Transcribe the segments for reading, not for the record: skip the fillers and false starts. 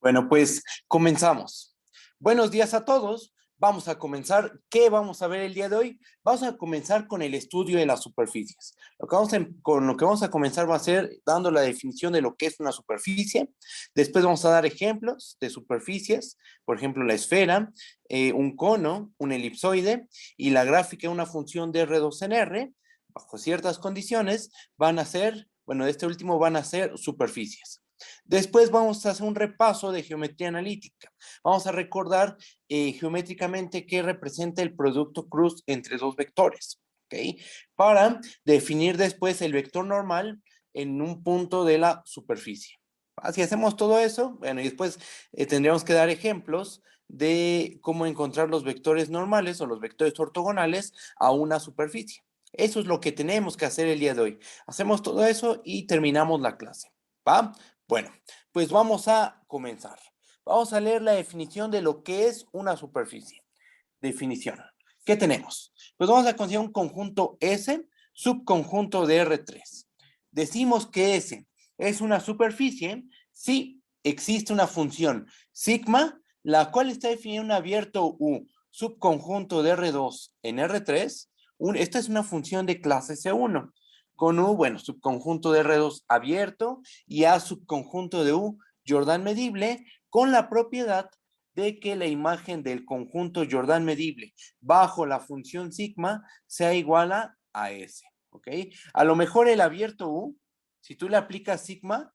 Bueno, pues comenzamos. Buenos días a todos. Vamos a comenzar. ¿Qué vamos a ver el día de hoy? Vamos a comenzar con el estudio de las superficies. Con lo que vamos a comenzar va a ser dando la definición de lo que es una superficie. Después vamos a dar ejemplos de superficies, por ejemplo, la esfera, un cono, un elipsoide y la gráfica de una función de R2 en R, bajo ciertas condiciones, van a ser, bueno, este último van a ser superficies. Después vamos a hacer un repaso de geometría analítica. Vamos a recordar geométricamente qué representa el producto cruz entre dos vectores, ¿ok? Para definir después el vector normal en un punto de la superficie. Si hacemos todo eso, bueno, y después tendríamos que dar ejemplos de cómo encontrar los vectores normales o los vectores ortogonales a una superficie. Eso es lo que tenemos que hacer el día de hoy. Hacemos todo eso y terminamos la clase, ¿va? Bueno, pues vamos a comenzar. Vamos a leer la definición de lo que es una superficie. Definición. ¿Qué tenemos? Pues vamos a considerar un conjunto S, subconjunto de R3. Decimos que S es una superficie si existe una función sigma, la cual está definida en un abierto U, subconjunto de R2 en R3. Esta es una función de clase C1 con U, bueno, subconjunto de R2 abierto y A subconjunto de U, Jordan medible, con la propiedad de que la imagen del conjunto Jordan medible bajo la función sigma sea igual a S, ¿ok? A lo mejor el abierto U, si tú le aplicas sigma,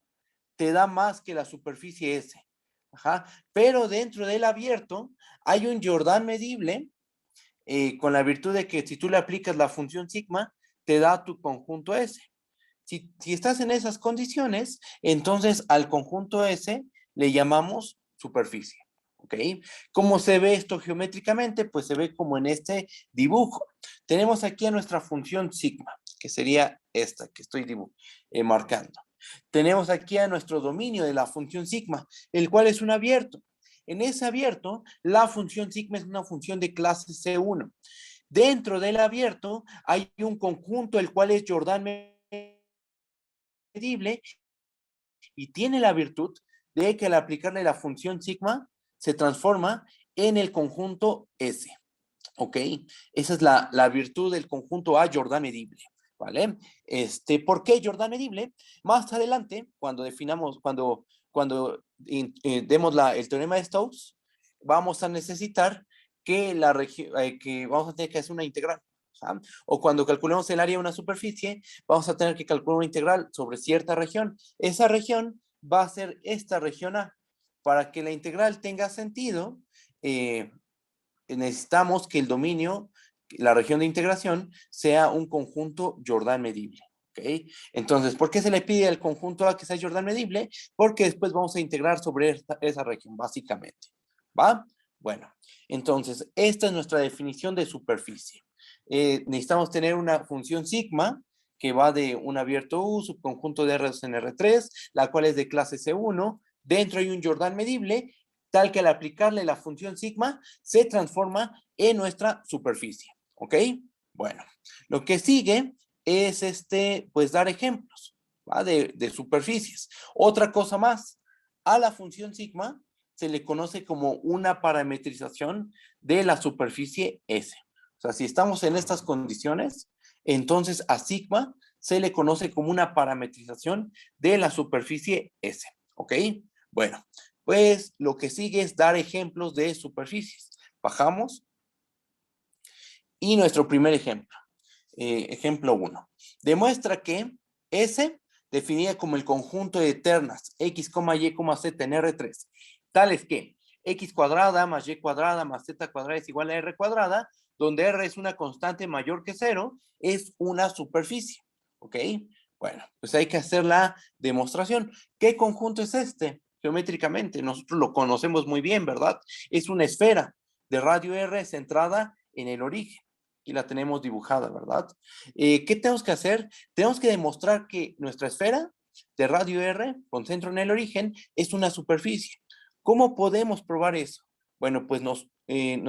te da más que la superficie S, ajá, pero dentro del abierto hay un Jordan medible con la virtud de que si tú le aplicas la función sigma, te da tu conjunto S. Si estás en esas condiciones, entonces al conjunto S le llamamos superficie. ¿Ok? ¿Cómo se ve esto geométricamente? Pues se ve como en este dibujo. Tenemos aquí a nuestra función sigma, que sería esta que estoy marcando. Tenemos aquí a nuestro dominio de la función sigma, el cual es un abierto. En ese abierto, la función sigma es una función de clase C1. Dentro del abierto hay un conjunto, el cual es Jordan medible y tiene la virtud de que al aplicarle la función sigma se transforma en el conjunto S. ¿Ok? Esa es la virtud del conjunto A Jordan medible. ¿Vale? ¿Por qué Jordan medible? Más adelante, cuando definamos, demos el teorema de Stokes, vamos a necesitar que vamos a tener que hacer una integral. ¿Ah? O cuando calculemos el área de una superficie, vamos a tener que calcular una integral sobre cierta región. Esa región va a ser esta región A. Para que la integral tenga sentido, necesitamos que el dominio, la región de integración, sea un conjunto Jordan medible. ¿Ok? Entonces, ¿por qué se le pide al conjunto A que sea Jordan medible? Porque después vamos a integrar sobre esa región, básicamente. ¿Va? Bueno, entonces, esta es nuestra definición de superficie. Necesitamos tener una función sigma que va de un abierto U, subconjunto de R2 en R3, la cual es de clase C1. Dentro hay un Jordan medible, tal que al aplicarle la función sigma se transforma en nuestra superficie. ¿Ok? Bueno, lo que sigue es pues dar ejemplos, ¿va? De superficies. Otra cosa más, a la función sigma se le conoce como una parametrización de la superficie S. O sea, si estamos en estas condiciones, entonces a sigma se le conoce como una parametrización de la superficie S. ¿Ok? Bueno, pues lo que sigue es dar ejemplos de superficies. Bajamos. Y nuestro primer ejemplo. Ejemplo 1. Demuestra que S, definida como el conjunto de ternas x, y, z en R3, tales que x cuadrada más y cuadrada más z cuadrada es igual a r cuadrada, donde r es una constante mayor que 0, es una superficie. ¿Ok? Bueno, pues hay que hacer la demostración. ¿Qué conjunto es este? Geométricamente, nosotros lo conocemos muy bien, ¿verdad? Es una esfera de radio r centrada en el origen. Aquí la tenemos dibujada, ¿verdad? ¿Qué tenemos que hacer? Tenemos que demostrar que nuestra esfera de radio R, con centro en el origen, es una superficie. ¿Cómo podemos probar eso? Bueno, pues nos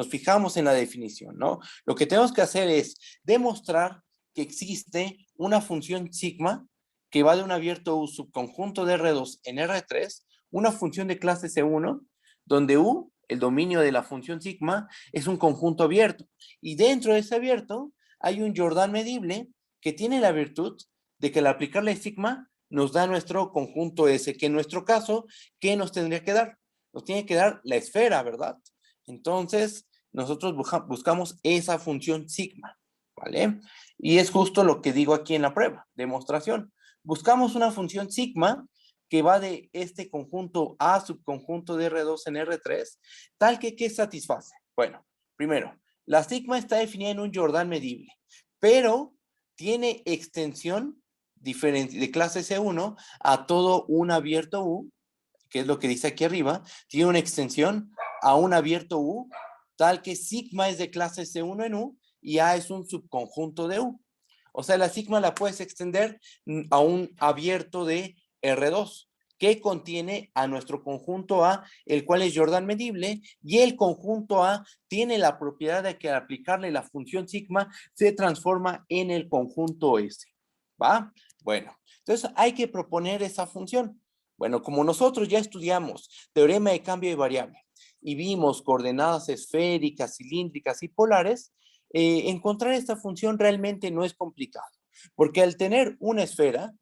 fijamos en la definición, ¿no? Lo que tenemos que hacer es demostrar que existe una función sigma que va de un abierto U subconjunto de R2 en R3, una función de clase C1, donde U, el dominio de la función sigma, es un conjunto abierto. Y dentro de ese abierto hay un Jordan medible que tiene la virtud de que al aplicarle sigma nos da nuestro conjunto S, que en nuestro caso, ¿qué nos tendría que dar? Nos tiene que dar la esfera, ¿verdad? Entonces, nosotros buscamos esa función sigma, ¿vale? Y es justo lo que digo aquí en la prueba, demostración. Buscamos una función sigma que va de este conjunto A subconjunto de R2 en R3, tal que ¿qué satisface? Bueno, primero, la sigma está definida en un Jordan medible, pero tiene extensión de clase C1 a todo un abierto U, que es lo que dice aquí arriba, tiene una extensión a un abierto U, tal que sigma es de clase C1 en U y A es un subconjunto de U. O sea, la sigma la puedes extender a un abierto de R2, que contiene a nuestro conjunto A, el cual es Jordan medible, y el conjunto A tiene la propiedad de que al aplicarle la función sigma se transforma en el conjunto S. ¿Va? Bueno, entonces hay que proponer esa función. Bueno, como nosotros ya estudiamos teorema de cambio de variable y vimos coordenadas esféricas, cilíndricas y polares, encontrar esta función realmente no es complicado, porque al tener una esfera,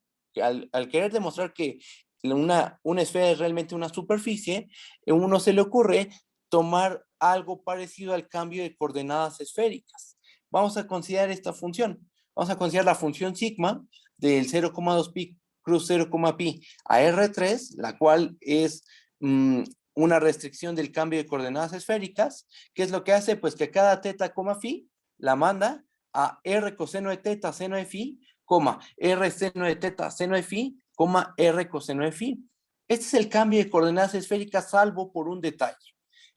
al querer demostrar que una esfera es realmente una superficie, a uno se le ocurre tomar algo parecido al cambio de coordenadas esféricas. Vamos a considerar esta función. Vamos a considerar la función sigma del 0,2 pi cruz 0, pi a R3, la cual es una restricción del cambio de coordenadas esféricas. ¿Qué es lo que hace? Pues que cada teta, phi la manda a R coseno de teta seno de phi, R seno de teta seno de phi, R coseno de phi. Este es el cambio de coordenadas esféricas, salvo por un detalle.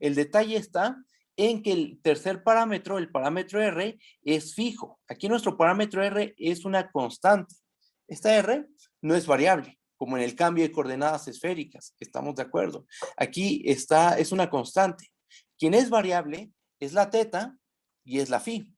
El detalle está en que el tercer parámetro, el parámetro R, es fijo. Aquí nuestro parámetro R es una constante. Esta R no es variable, como en el cambio de coordenadas esféricas. Estamos de acuerdo. Aquí es una constante. Quien es variable es la teta y es la phi.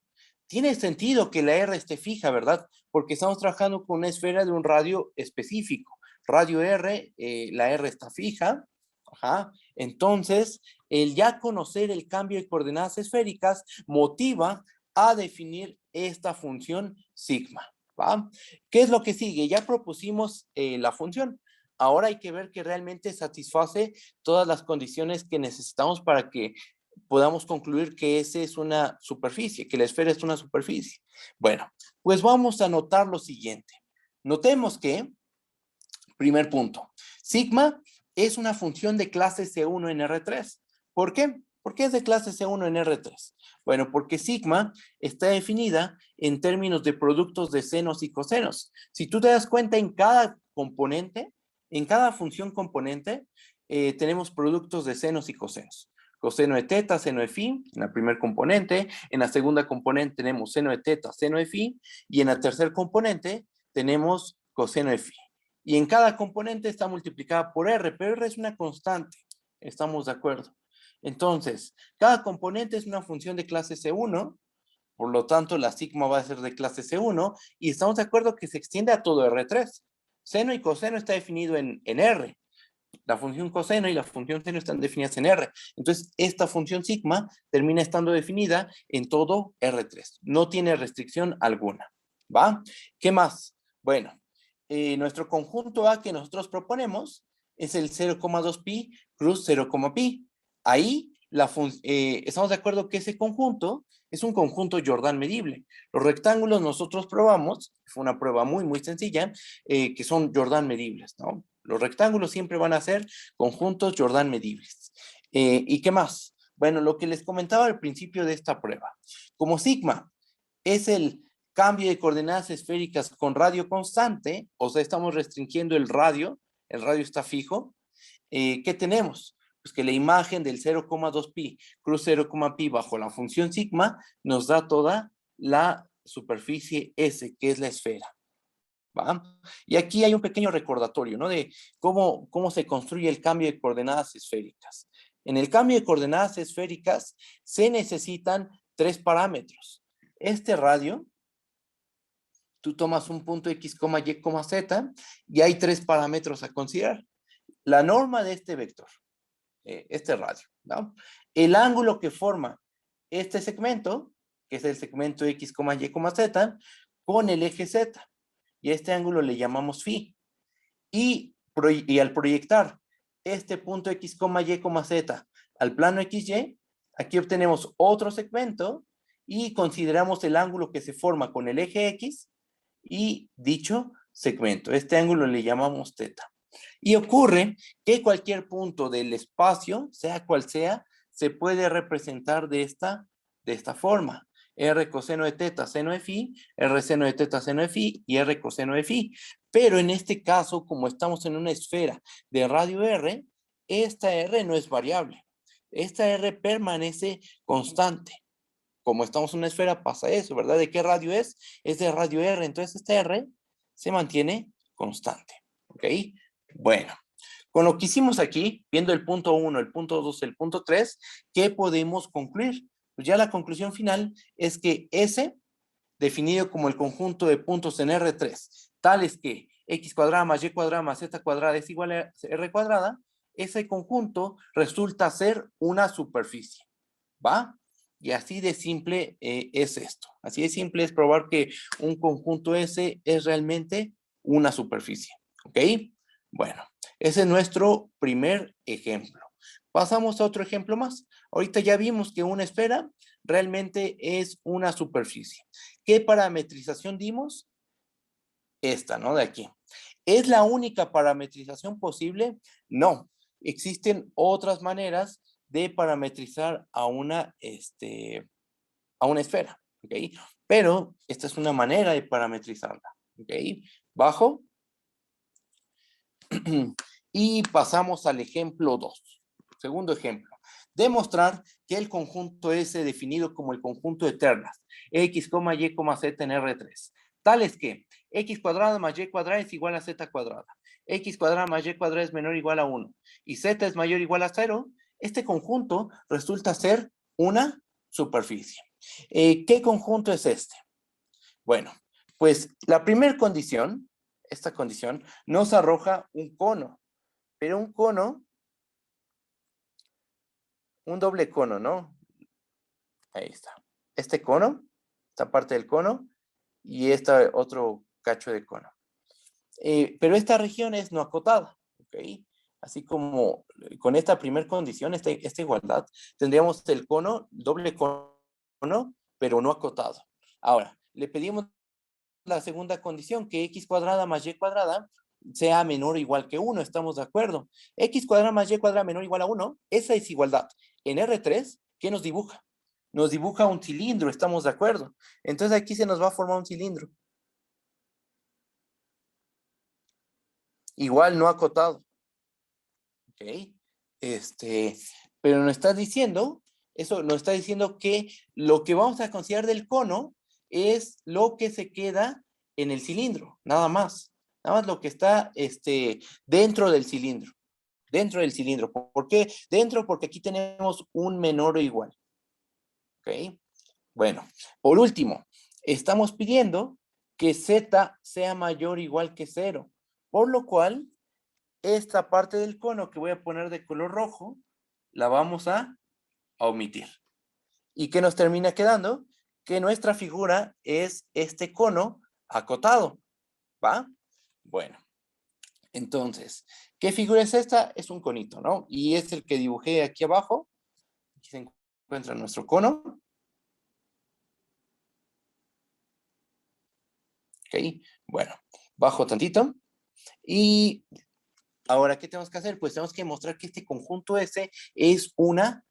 Tiene sentido que la R esté fija, ¿verdad? Porque estamos trabajando con una esfera de un radio específico. Radio R, la R está fija. Ajá. Entonces, el ya conocer el cambio de coordenadas esféricas motiva a definir esta función sigma. ¿Va? ¿Qué es lo que sigue? Ya propusimos la función. Ahora hay que ver que realmente satisface todas las condiciones que necesitamos para que podamos concluir que esa es una superficie, que la esfera es una superficie. Bueno, pues vamos a notar lo siguiente. Notemos que, primer punto, sigma es una función de clase C1 en R3. ¿Por qué? ¿Por qué es de clase C1 en R3? Bueno, porque sigma está definida en términos de productos de senos y cosenos. Si tú te das cuenta, en cada componente, en cada función componente, tenemos productos de senos y cosenos. Coseno de teta, seno de phi, en la primer componente. En la segunda componente tenemos seno de teta, seno de phi. Y en la tercer componente tenemos coseno de phi. Y en cada componente está multiplicada por R, pero R es una constante. ¿Estamos de acuerdo? Entonces, cada componente es una función de clase C1, por lo tanto la sigma va a ser de clase C1, y estamos de acuerdo que se extiende a todo R3. Seno y coseno está definido en R. La función coseno y la función seno están definidas en R. Entonces, esta función sigma termina estando definida en todo R3. No tiene restricción alguna. ¿Va? ¿Qué más? Bueno, nuestro conjunto A que nosotros proponemos es el 0,2 pi cruz 0, pi. Ahí estamos de acuerdo que ese conjunto es un conjunto Jordan medible. Los rectángulos nosotros probamos, fue una prueba muy, muy sencilla, que son Jordan medibles, ¿no? Los rectángulos siempre van a ser conjuntos Jordan medibles. ¿Y qué más? Bueno, lo que les comentaba al principio de esta prueba. Como sigma es el cambio de coordenadas esféricas con radio constante, o sea, estamos restringiendo el radio está fijo, ¿qué tenemos? Pues que la imagen del 0,2 pi cruz 0, pi bajo la función sigma nos da toda la superficie S, que es la esfera. ¿Va? Y aquí hay un pequeño recordatorio, ¿no? De cómo se construye el cambio de coordenadas esféricas. En el cambio de coordenadas esféricas se necesitan 3 parámetros. Este radio, tú tomas un punto X, Y, Z y hay 3 parámetros a considerar. la norma de este vector, este radio, ¿no? El ángulo que forma este segmento, que es el segmento X, Y, Z, con el eje Z. Y este ángulo le llamamos phi. Y al proyectar este punto X, Y, Z al plano XY, aquí obtenemos otro segmento y consideramos el ángulo que se forma con el eje X y dicho segmento. Este ángulo le llamamos teta. Y ocurre que cualquier punto del espacio, sea cual sea, se puede representar de esta forma. R coseno de teta, seno de phi, R seno de teta, seno de phi y R coseno de phi. Pero en este caso, como estamos en una esfera de radio R, esta R no es variable. Esta R permanece constante. Como estamos en una esfera, pasa eso, ¿verdad? ¿De qué radio es? Es de radio R. Entonces, esta R se mantiene constante. ¿Ok? Bueno, con lo que hicimos aquí, viendo el punto 1, el punto 2, el punto 3, ¿qué podemos concluir? Pues ya la conclusión final es que S, definido como el conjunto de puntos en R3, tales que X cuadrada más Y cuadrada más Z cuadrada es igual a R cuadrada, ese conjunto resulta ser una superficie. ¿Va? Y así de simple es esto. Así de simple es probar que un conjunto S es realmente una superficie. ¿Ok? Bueno, ese es nuestro primer ejemplo. Pasamos a otro ejemplo más. Ahorita ya vimos que una esfera realmente es una superficie. ¿Qué parametrización dimos? Esta, ¿no? De aquí. ¿Es la única parametrización posible? No. Existen otras maneras de parametrizar a una esfera, ¿ok? Pero esta es una manera de parametrizarla, ¿ok? Bajo. Y pasamos al ejemplo 2. Segundo ejemplo. Demostrar que el conjunto S definido como el conjunto de ternas X, Y, Z en R3, tales que X cuadrada más Y cuadrada es igual a Z cuadrada, X cuadrada más Y cuadrada es menor o igual a 1 y Z es mayor o igual a 0, este conjunto resulta ser una superficie. ¿Qué conjunto es este? Bueno, pues la primera condición, esta condición, nos arroja un cono, pero un cono, un doble cono, ¿no? Ahí está. Este cono, esta parte del cono, y este otro cacho de cono. Pero esta región es no acotada, ¿ok? Así como con esta primera condición, esta igualdad, tendríamos el cono, doble cono, pero no acotado. Ahora, le pedimos la segunda condición, que X cuadrada más Y cuadrada sea menor o igual que 1, estamos de acuerdo. X cuadrada más Y cuadrada menor o igual a 1, esa es igualdad. En R3, ¿qué nos dibuja? Nos dibuja un cilindro, estamos de acuerdo. Entonces aquí se nos va a formar un cilindro. Igual no acotado. ¿Ok? Pero nos está diciendo, eso nos está diciendo que lo que vamos a considerar del cono es lo que se queda en el cilindro, nada más. Nada más lo que está dentro del cilindro. Dentro del cilindro. ¿Por qué dentro? Porque aquí tenemos un menor o igual. ¿Ok? Bueno, por último, estamos pidiendo que Z sea mayor o igual que 0. Por lo cual, esta parte del cono que voy a poner de color rojo, la vamos a omitir. ¿Y qué nos termina quedando? Que nuestra figura es este cono acotado, ¿va? Bueno, entonces, ¿qué figura es esta? Es un conito, ¿no? Y es el que dibujé aquí abajo. Aquí se encuentra nuestro cono. Ok, bueno, bajo tantito. Y ahora, ¿qué tenemos que hacer? Pues tenemos que mostrar que este conjunto S es una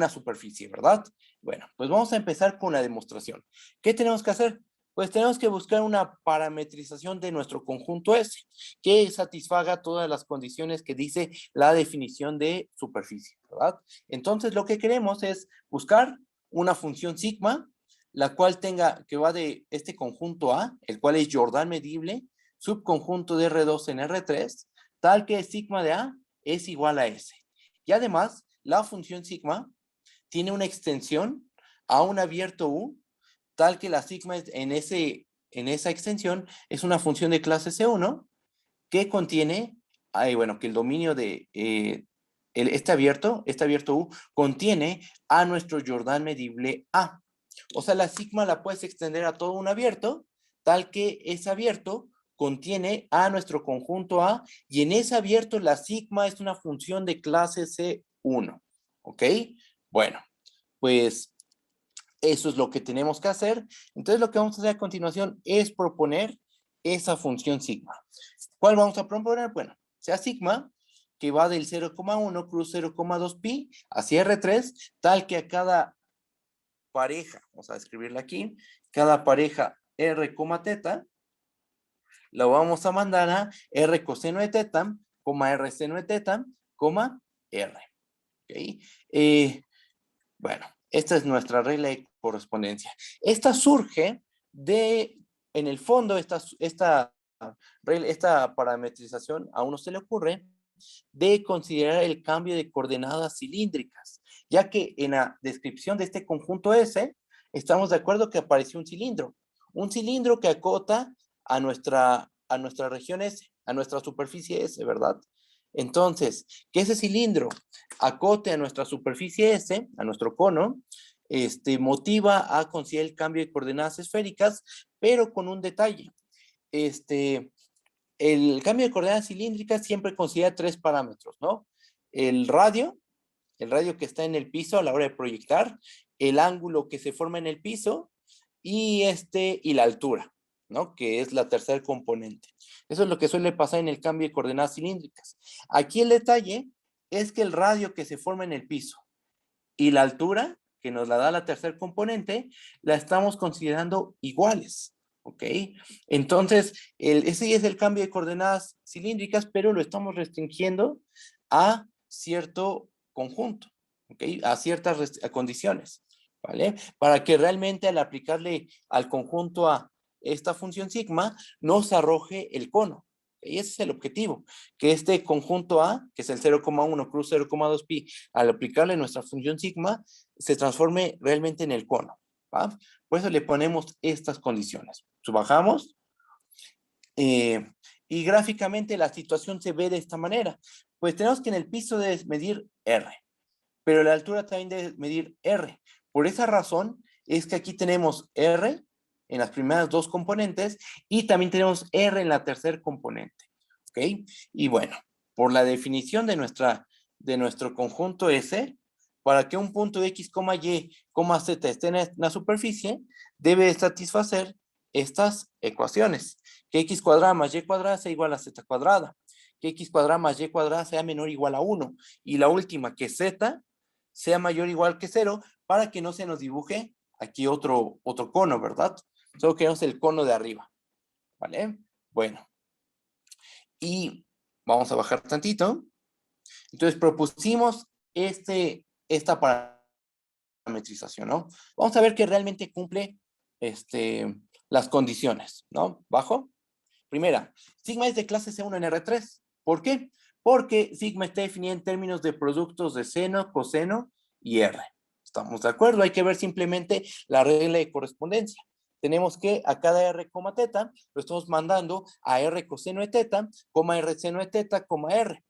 superficie, ¿verdad? Bueno, pues vamos a empezar con la demostración. ¿Qué tenemos que hacer? Pues tenemos que buscar una parametrización de nuestro conjunto S que satisfaga todas las condiciones que dice la definición de superficie, ¿verdad? Entonces, lo que queremos es buscar una función sigma, la cual que va de este conjunto A, el cual es Jordan medible, subconjunto de R2 en R3, tal que sigma de A es igual a S. Y además, la función sigma tiene una extensión a un abierto U, tal que la sigma en esa extensión es una función de clase C1 que contiene bueno, que el dominio de este abierto U, contiene a nuestro Jordan medible A. O sea, la sigma la puedes extender a todo un abierto, tal que ese abierto contiene a nuestro conjunto A, y en ese abierto la sigma es una función de clase C1. ¿Ok? Bueno, pues eso es lo que tenemos que hacer. Entonces lo que vamos a hacer a continuación es proponer esa función sigma. ¿Cuál vamos a proponer? Bueno, sea sigma, que va del 0,1 cruz 0,2 pi hacia R3, tal que a cada pareja, vamos a escribirla aquí, cada pareja R, teta, la vamos a mandar a R coseno de teta, R seno de teta, R. ¿Okay? Bueno, esta es nuestra regla de correspondencia. Esta surge de, en el fondo, esta parametrización a uno se le ocurre de considerar el cambio de coordenadas cilíndricas, ya que en la descripción de este conjunto S, estamos de acuerdo que apareció un cilindro que acota a nuestra región S, a nuestra superficie S, ¿verdad? Entonces, que ese cilindro acote a nuestra superficie S, a nuestro cono, motiva a considerar el cambio de coordenadas esféricas, pero con un detalle. El cambio de coordenadas cilíndricas siempre considera tres parámetros, ¿no? El radio, el radio que está en el piso a la hora de proyectar, el ángulo que se forma en el piso y la altura, ¿no? Que es la tercer componente. Eso es lo que suele pasar en el cambio de coordenadas cilíndricas. Aquí el detalle es que el radio que se forma en el piso y la altura, que nos la da la tercer componente, la estamos considerando iguales. ¿Ok? Entonces, ese es el cambio de coordenadas cilíndricas, pero lo estamos restringiendo a cierto conjunto, ¿ok? A ciertas condiciones, ¿vale? Para que realmente al aplicarle al conjunto A esta función sigma, nos arroje el cono. Y ese es el objetivo, que este conjunto A, que es el 0,1 cruz 0,2 pi, al aplicarle nuestra función sigma, se transforme realmente en el cono. ¿Va? Por eso le ponemos estas condiciones. Subajamos y gráficamente la situación se ve de esta manera. Pues tenemos que en el piso debe medir R, pero la altura también debe medir R. Por esa razón es que aquí tenemos R en las primeras dos componentes y también tenemos R en la tercer componente. ¿Ok? Y bueno, por la definición de nuestro conjunto S, para que un punto X, Y, Z esté en la superficie, debe satisfacer estas ecuaciones. Que X cuadrada más Y cuadrada sea igual a Z cuadrada. Que X cuadrada más Y cuadrada sea menor o igual a 1. Y la última, que Z sea mayor o igual que 0, para que no se nos dibuje aquí otro cono, ¿verdad? Solo queremos el cono de arriba, ¿vale? Bueno, y vamos a bajar tantito. Entonces propusimos esta parametrización, ¿no? Vamos a ver que realmente cumple las condiciones, ¿no? Bajo. Primera, sigma es de clase C1 en R3. ¿Por qué? Porque sigma está definida en términos de productos de seno, coseno y R. ¿Estamos de acuerdo? Hay que ver simplemente la regla de correspondencia. Tenemos que a cada R, teta, lo estamos mandando a R coseno de teta, R seno de teta, R.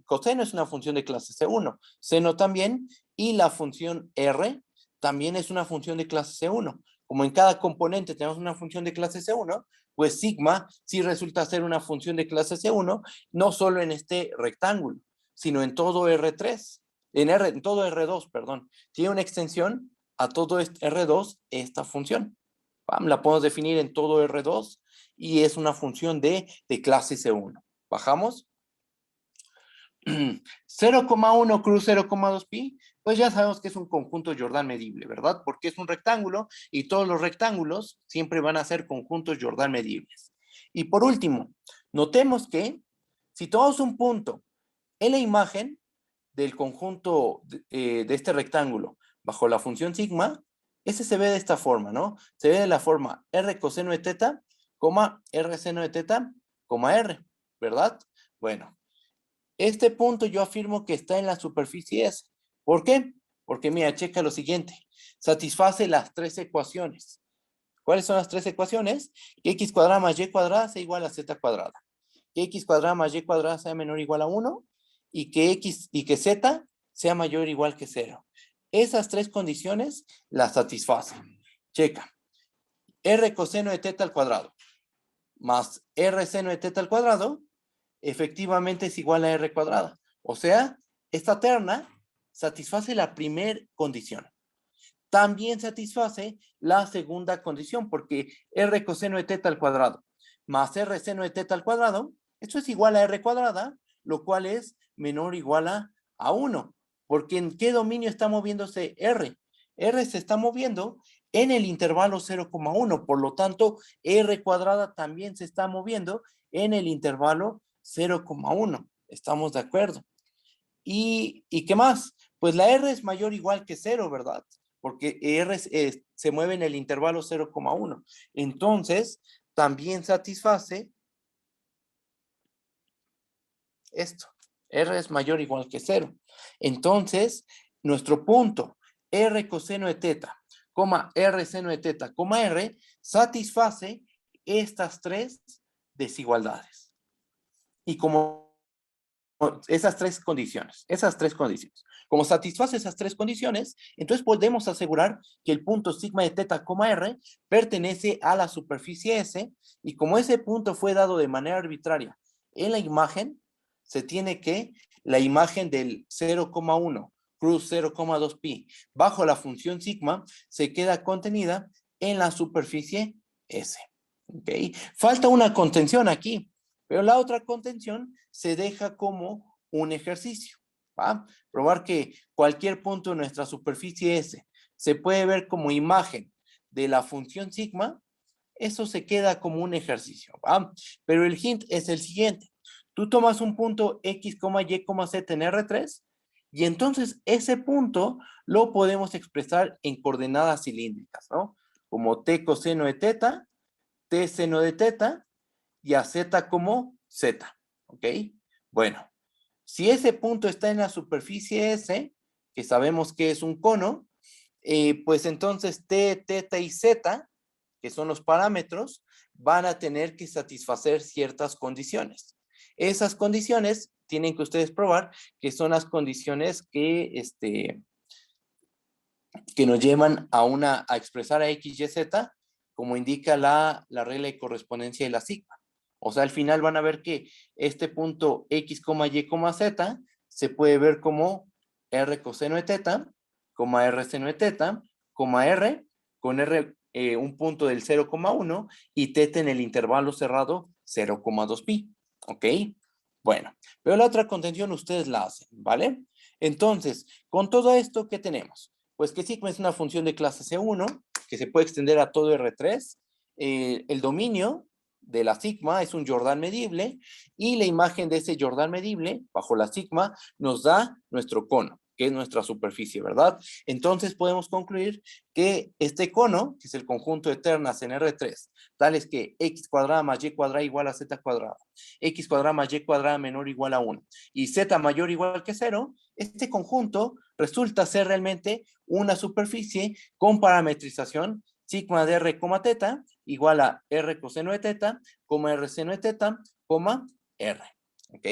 Coseno es una función de clase C1, seno también, y la función R también es una función de clase C1. Como en cada componente tenemos una función de clase C1, pues sigma sí resulta ser una función de clase C1, no solo en este rectángulo, sino en todo R3, en todo R2, perdón. Tiene una extensión a todo R2 esta función. ¿Va? La podemos definir en todo R2 y es una función de clase C1. Bajamos. 0,1 cruz 0,2 pi, pues ya sabemos que es un conjunto Jordan medible, ¿verdad? Porque es un rectángulo y todos los rectángulos siempre van a ser conjuntos Jordan medibles. Y por último, notemos que si tomamos un punto en la imagen del conjunto de este rectángulo bajo la función sigma, ese se ve de esta forma, ¿no? Se ve de la forma R coseno de teta, R seno de teta, R, ¿verdad? Bueno, este punto yo afirmo que está en la superficie S. ¿Por qué? Porque mira, checa lo siguiente. Satisface las tres ecuaciones. ¿Cuáles son las tres ecuaciones? Que X cuadrada más Y cuadrada sea igual a Z cuadrada. que x cuadrada más y cuadrada sea menor o igual a 1 y que z sea mayor o igual que 0. Esas tres condiciones las satisfacen. Checa. R coseno de teta al cuadrado más R seno de teta al cuadrado efectivamente es igual a R cuadrada. O sea, esta terna satisface la primera condición. También satisface la segunda condición, porque R coseno de teta al cuadrado más R seno de teta al cuadrado, esto es igual a R cuadrada, lo cual es menor o igual a 1. Porque ¿en qué dominio está moviéndose R? R se está moviendo en el intervalo 0,1. Por lo tanto, R cuadrada también se está moviendo en el intervalo 0,1. ¿Estamos de acuerdo? ¿Y qué más? Pues la R es mayor o igual que 0, ¿verdad? Porque R se mueve en el intervalo 0,1. Entonces, también satisface esto. R es mayor o igual que 0. Entonces, nuestro punto R coseno de teta, R seno de teta, R, satisface estas tres desigualdades. Y como esas tres condiciones. Como satisface esas tres condiciones, entonces podemos asegurar que el punto sigma de teta, R pertenece a la superficie S, y como ese punto fue dado de manera arbitraria en la imagen, se tiene que la imagen del 0,1 cruz 0,2 pi bajo la función sigma se queda contenida en la superficie S. ¿Ok? Falta una contención aquí, pero la otra contención se deja como un ejercicio. ¿Va? Probar que cualquier punto de nuestra superficie S se puede ver como imagen de la función sigma, eso se queda como un ejercicio. ¿Va? Pero el hint es el siguiente. Tú tomas un punto X, Y, Z en R3 y entonces ese punto lo podemos expresar en coordenadas cilíndricas, ¿no? Como T coseno de teta, T seno de teta y a Z como Z, ¿ok? Bueno, si ese punto está en la superficie S, que sabemos que es un cono, pues entonces T, teta y Z, que son los parámetros, van a tener que satisfacer ciertas condiciones. Esas condiciones tienen que ustedes probar que son las condiciones que nos llevan a expresar a X, Y, Z, como indica la regla de correspondencia de la sigma. O sea, al final van a ver que este punto X, Y, Z se puede ver como R coseno de teta, R seno de teta, R, con R un punto del 0,1 y teta en el intervalo cerrado 0,2 pi. ¿Ok? Bueno, pero la otra contención ustedes la hacen, ¿vale? Entonces, con todo esto, ¿qué tenemos? Pues que sigma es una función de clase C1 que se puede extender a todo R3. El dominio de la sigma es un Jordan medible y la imagen de ese Jordan medible bajo la sigma nos da nuestro cono, que es nuestra superficie, ¿verdad? Entonces podemos concluir que este cono, que es el conjunto de ternas en R3, tales que x cuadrada más y cuadrada igual a z cuadrada, x cuadrada más y cuadrada menor o igual a 1 y z mayor o igual que 0, este conjunto resulta ser realmente una superficie con parametrización sigma de r, teta igual a r coseno de teta, r seno de teta, r. ¿Ok?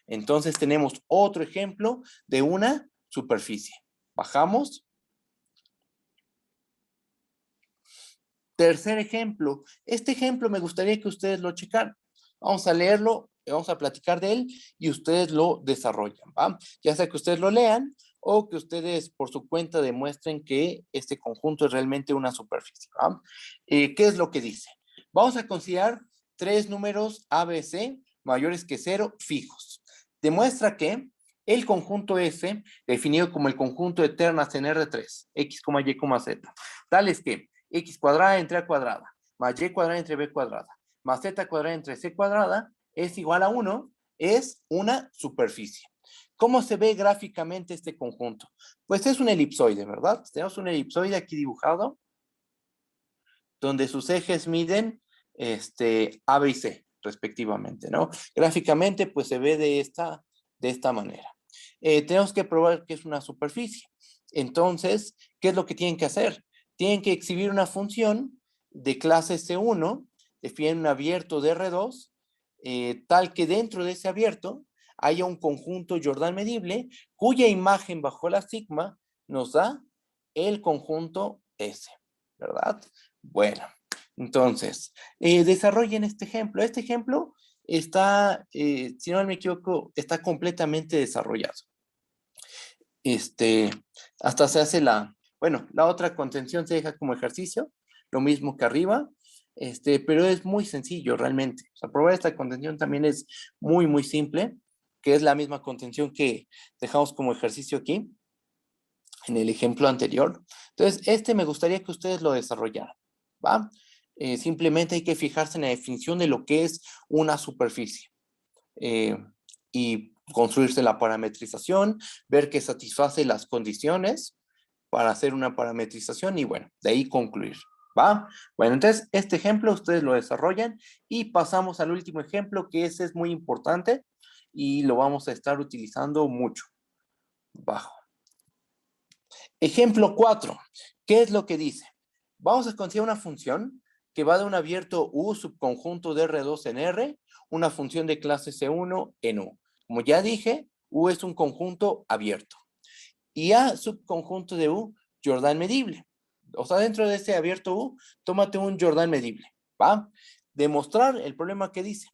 Entonces tenemos otro ejemplo de una superficie. Bajamos. Tercer ejemplo. Este ejemplo me gustaría que ustedes lo checaran. Vamos a leerlo, vamos a platicar de él y ustedes lo desarrollan, ¿va? Ya sea que ustedes lo lean o que ustedes por su cuenta demuestren que este conjunto es realmente una superficie, ¿va? ¿Qué es lo que dice? Vamos a considerar tres números ABC mayores que 0 fijos. Demuestra que el conjunto F, definido como el conjunto de ternas en R3, X, Y, Z, tales que X cuadrada entre A cuadrada, más Y cuadrada entre B cuadrada, más Z cuadrada entre C cuadrada, es igual a 1, es una superficie. ¿Cómo se ve gráficamente este conjunto? Pues es un elipsoide, ¿verdad? Tenemos un elipsoide aquí dibujado, donde sus ejes miden A, B y C, respectivamente, ¿no? Gráficamente, pues se ve de esta manera. Tenemos que probar que es una superficie. Entonces, ¿qué es lo que tienen que hacer? Tienen que exhibir una función de clase C1, definen un abierto de R2, tal que dentro de ese abierto haya un conjunto Jordan medible cuya imagen bajo la sigma nos da el conjunto S, ¿verdad? Bueno, entonces, desarrollen este ejemplo. Este ejemplo está, si no me equivoco, está completamente desarrollado. Hasta se hace bueno, la otra contención se deja como ejercicio, lo mismo que arriba, pero es muy sencillo realmente. O sea, probar esta contención también es muy, muy simple, que es la misma contención que dejamos como ejercicio aquí, en el ejemplo anterior. Entonces, me gustaría que ustedes lo desarrollaran, ¿va? Simplemente hay que fijarse en la definición de lo que es una superficie. Y construirse la parametrización, ver que satisface las condiciones para hacer una parametrización y bueno, de ahí concluir, ¿va? Bueno, entonces este ejemplo ustedes lo desarrollan y pasamos al último ejemplo, que ese es muy importante y lo vamos a estar utilizando mucho. Bajo. Ejemplo 4. ¿Qué es lo que dice? Vamos a considerar una función que va de un abierto U subconjunto de R2 en R, una función de clase C1 en U. Como ya dije, U es un conjunto abierto. Y A subconjunto de U, Jordan medible. O sea, dentro de ese abierto U, tómate un Jordan medible, ¿va? Demostrar el problema que dice.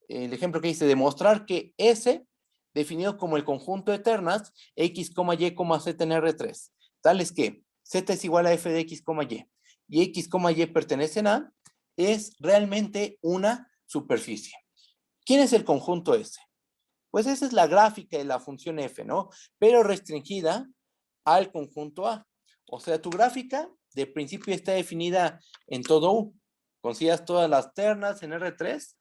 El ejemplo que dice, demostrar que S, definido como el conjunto de ternas, X, Y, Z en R3, tales que Z es igual a F de X, Y X, Y pertenecen a, es realmente una superficie. ¿Quién es el conjunto S? Pues esa es la gráfica de la función F, ¿no? Pero restringida al conjunto A. O sea, tu gráfica de principio está definida en todo U. Consideras todas las ternas en R3,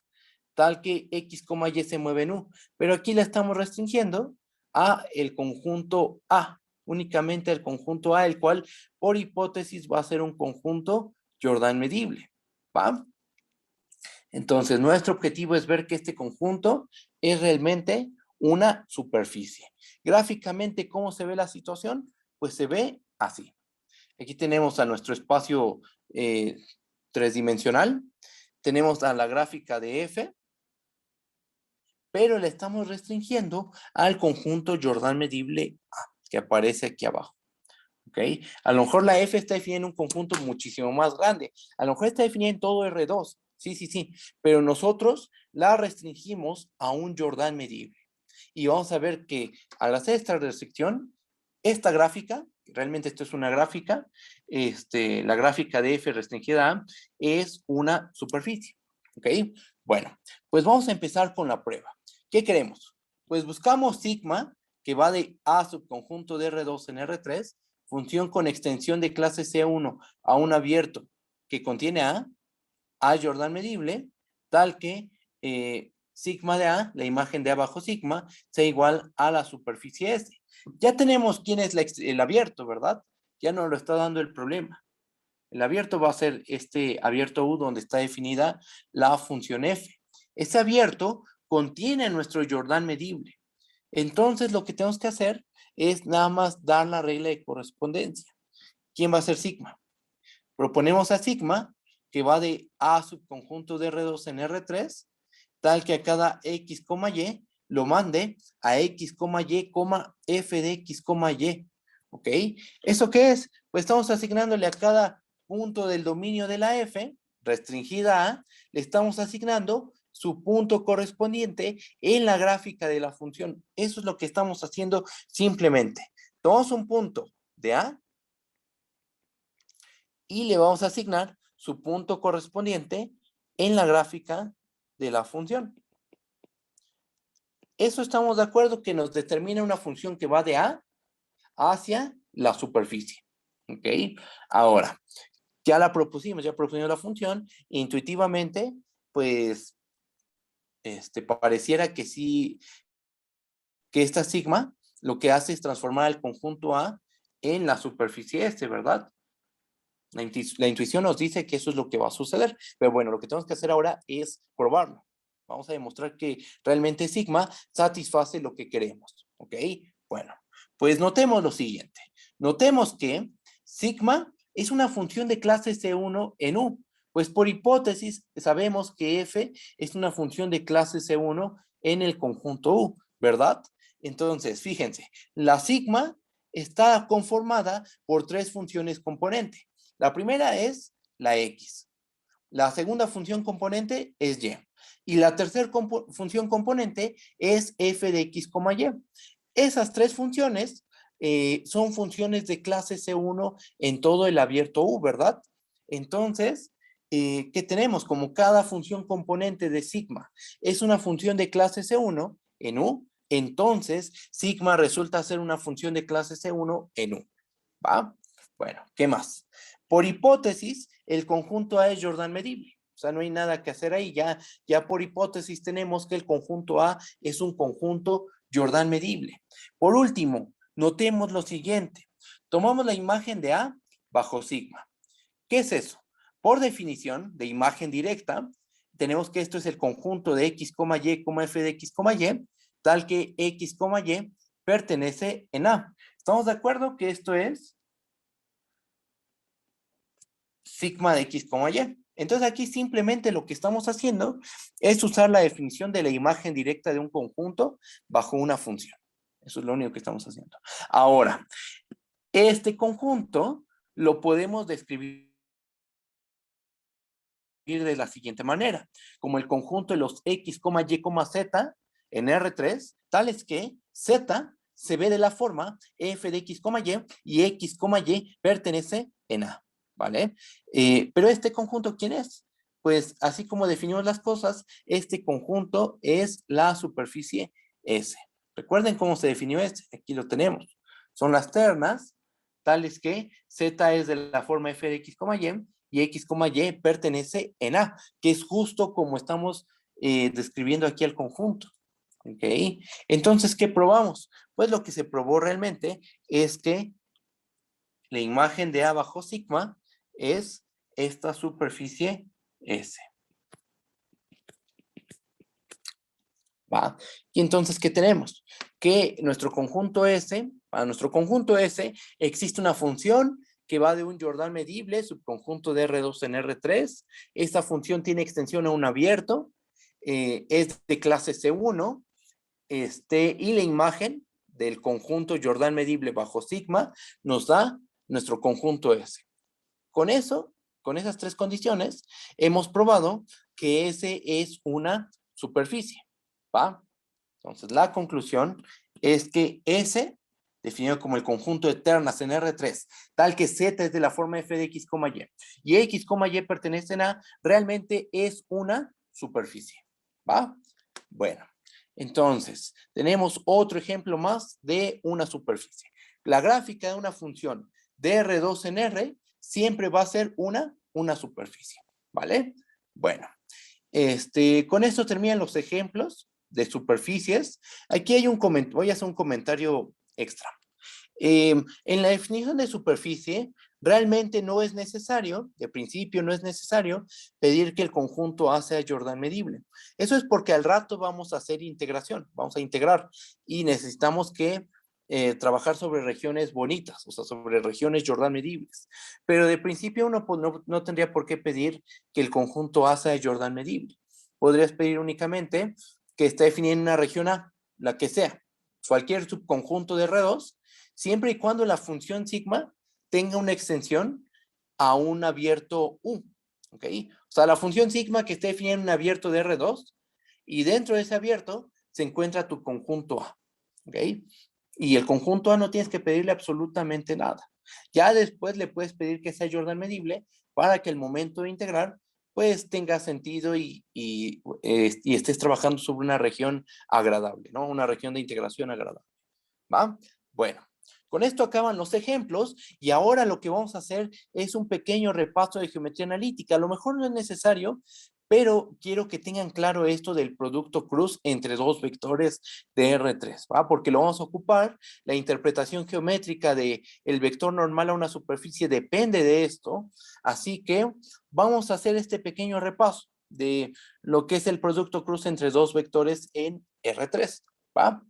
tal que X, Y se mueve en U. Pero aquí la estamos restringiendo a el conjunto A, únicamente el conjunto A, el cual por hipótesis va a ser un conjunto Jordan medible, ¿va? Entonces, nuestro objetivo es ver que este conjunto es realmente una superficie. Gráficamente, ¿cómo se ve la situación? Pues se ve así. Aquí tenemos a nuestro espacio tridimensional, tenemos a la gráfica de F, pero le estamos restringiendo al conjunto Jordan medible A, que aparece aquí abajo. ¿Ok? A lo mejor la F está definida en un conjunto muchísimo más grande. A lo mejor está definida en todo R2. Sí, sí, sí. Pero nosotros la restringimos a un Jordan medible. Y vamos a ver que al hacer esta restricción, esta gráfica, realmente esto es una gráfica, la gráfica de F restringida a es una superficie. ¿Ok? Bueno, pues vamos a empezar con la prueba. ¿Qué queremos? Pues buscamos sigma, que va de A subconjunto de R2 en R3, función con extensión de clase C1 a un abierto que contiene A Jordan medible, tal que sigma de A, la imagen de A bajo sigma, sea igual a la superficie S. Ya tenemos quién es el abierto, ¿verdad? Ya nos lo está dando el problema. El abierto va a ser este abierto U donde está definida la función F. Ese abierto contiene nuestro Jordan medible. Entonces lo que tenemos que hacer es nada más dar la regla de correspondencia. ¿Quién va a ser sigma? Proponemos a sigma que va de A subconjunto de R2 en R3, tal que a cada X, Y lo mande a X, Y, F de X, Y. ¿Ok? ¿Eso qué es? Pues estamos asignándole a cada punto del dominio de la F, restringida a, le estamos asignando su punto correspondiente en la gráfica de la función. Eso es lo que estamos haciendo simplemente. Tomamos un punto de A y le vamos a asignar su punto correspondiente en la gráfica de la función. Eso estamos de acuerdo que nos determina una función que va de A hacia la superficie. ¿Ok? Ahora, ya propusimos la función, e intuitivamente, pues, pareciera que sí, que esta sigma lo que hace es transformar el conjunto A en la superficie S, ¿verdad? La intuición nos dice que eso es lo que va a suceder, pero bueno, lo que tenemos que hacer ahora es probarlo. Vamos a demostrar que realmente sigma satisface lo que queremos, ¿ok? Bueno, pues notemos lo siguiente. Notemos que sigma es una función de clase C1 en U, Pues por hipótesis sabemos que f es una función de clase C1 en el conjunto U, ¿verdad? Entonces, fíjense, la sigma está conformada por tres funciones componente. La primera es la x. La segunda función componente es y. Y la tercera función componente es f de x, y. Esas tres funciones son funciones de clase C1 en todo el abierto U, ¿verdad? Entonces, ¿qué tenemos? Como cada función componente de sigma es una función de clase C1 en U, entonces sigma resulta ser una función de clase C1 en U. ¿Va? Bueno, ¿qué más? Por hipótesis, el conjunto A es Jordan medible. O sea, no hay nada que hacer ahí. Ya por hipótesis tenemos que el conjunto A es un conjunto Jordan medible. Por último, notemos lo siguiente. Tomamos la imagen de A bajo sigma. ¿Qué es eso? Por definición de imagen directa, tenemos que esto es el conjunto de x, y, f de x, y, tal que x, y pertenece en A. ¿Estamos de acuerdo que esto es sigma de x, y? Entonces aquí simplemente lo que estamos haciendo es usar la definición de la imagen directa de un conjunto bajo una función. Eso es lo único que estamos haciendo. Ahora, este conjunto lo podemos describir de la siguiente manera, como el conjunto de los x, y, z en R3, tales que z se ve de la forma f de x, y x, y pertenece en A, ¿vale? Pero este conjunto, ¿quién es? Pues así como definimos las cosas, este conjunto es la superficie S. Recuerden cómo se definió este, aquí lo tenemos. Son las ternas, tales que z es de la forma f de x, y x, y pertenece en A, que es justo como estamos describiendo aquí el conjunto. ¿Ok? Entonces, ¿qué probamos? Pues lo que se probó realmente es que la imagen de A bajo sigma es esta superficie S. ¿Va? Y entonces, ¿qué tenemos? Que nuestro conjunto S, para nuestro conjunto S, existe una función que va de un Jordan medible, subconjunto de R2 en R3. Esta función tiene extensión a un abierto, es de clase C1, y la imagen del conjunto Jordan medible bajo sigma nos da nuestro conjunto S. Con eso, con esas tres condiciones, hemos probado que S es una superficie. ¿Va? Entonces, la conclusión es que S, definido como el conjunto de ternas en R3, tal que Z es de la forma f de x, y x, y pertenecen a, realmente es una superficie. ¿Va? Bueno, entonces, tenemos otro ejemplo más de una superficie. La gráfica de una función de R2 en R siempre va a ser una superficie. ¿Vale? Bueno, con esto terminan los ejemplos de superficies. Aquí hay un comentario, voy a hacer un comentario extra. En la definición de superficie, realmente no es necesario, de principio no es necesario, pedir que el conjunto A sea Jordan medible. Eso es porque al rato vamos a hacer integración, vamos a integrar y necesitamos que trabajar sobre regiones bonitas, o sea, sobre regiones Jordan medibles. Pero de principio uno pues, no tendría por qué pedir que el conjunto A sea Jordan medible. Podrías pedir únicamente que esté definida en una región A, la que sea, cualquier subconjunto de R2, siempre y cuando la función sigma tenga una extensión a un abierto U. ¿Ok? O sea, la función sigma que esté definida en un abierto de R2 y dentro de ese abierto se encuentra tu conjunto A. ¿Ok? Y el conjunto A no tienes que pedirle absolutamente nada. Ya después le puedes pedir que sea Jordan medible para que el momento de integrar pues tenga sentido y estés trabajando sobre una región agradable, ¿no? Una región de integración agradable. ¿Va? Bueno, con esto acaban los ejemplos y ahora lo que vamos a hacer es un pequeño repaso de geometría analítica. A lo mejor no es necesario, pero quiero que tengan claro esto del producto cruz entre dos vectores de R3, ¿va? Porque lo vamos a ocupar. La interpretación geométrica de el vector normal a una superficie depende de esto. Así que vamos a hacer este pequeño repaso de lo que es el producto cruz entre dos vectores en R3, ¿va?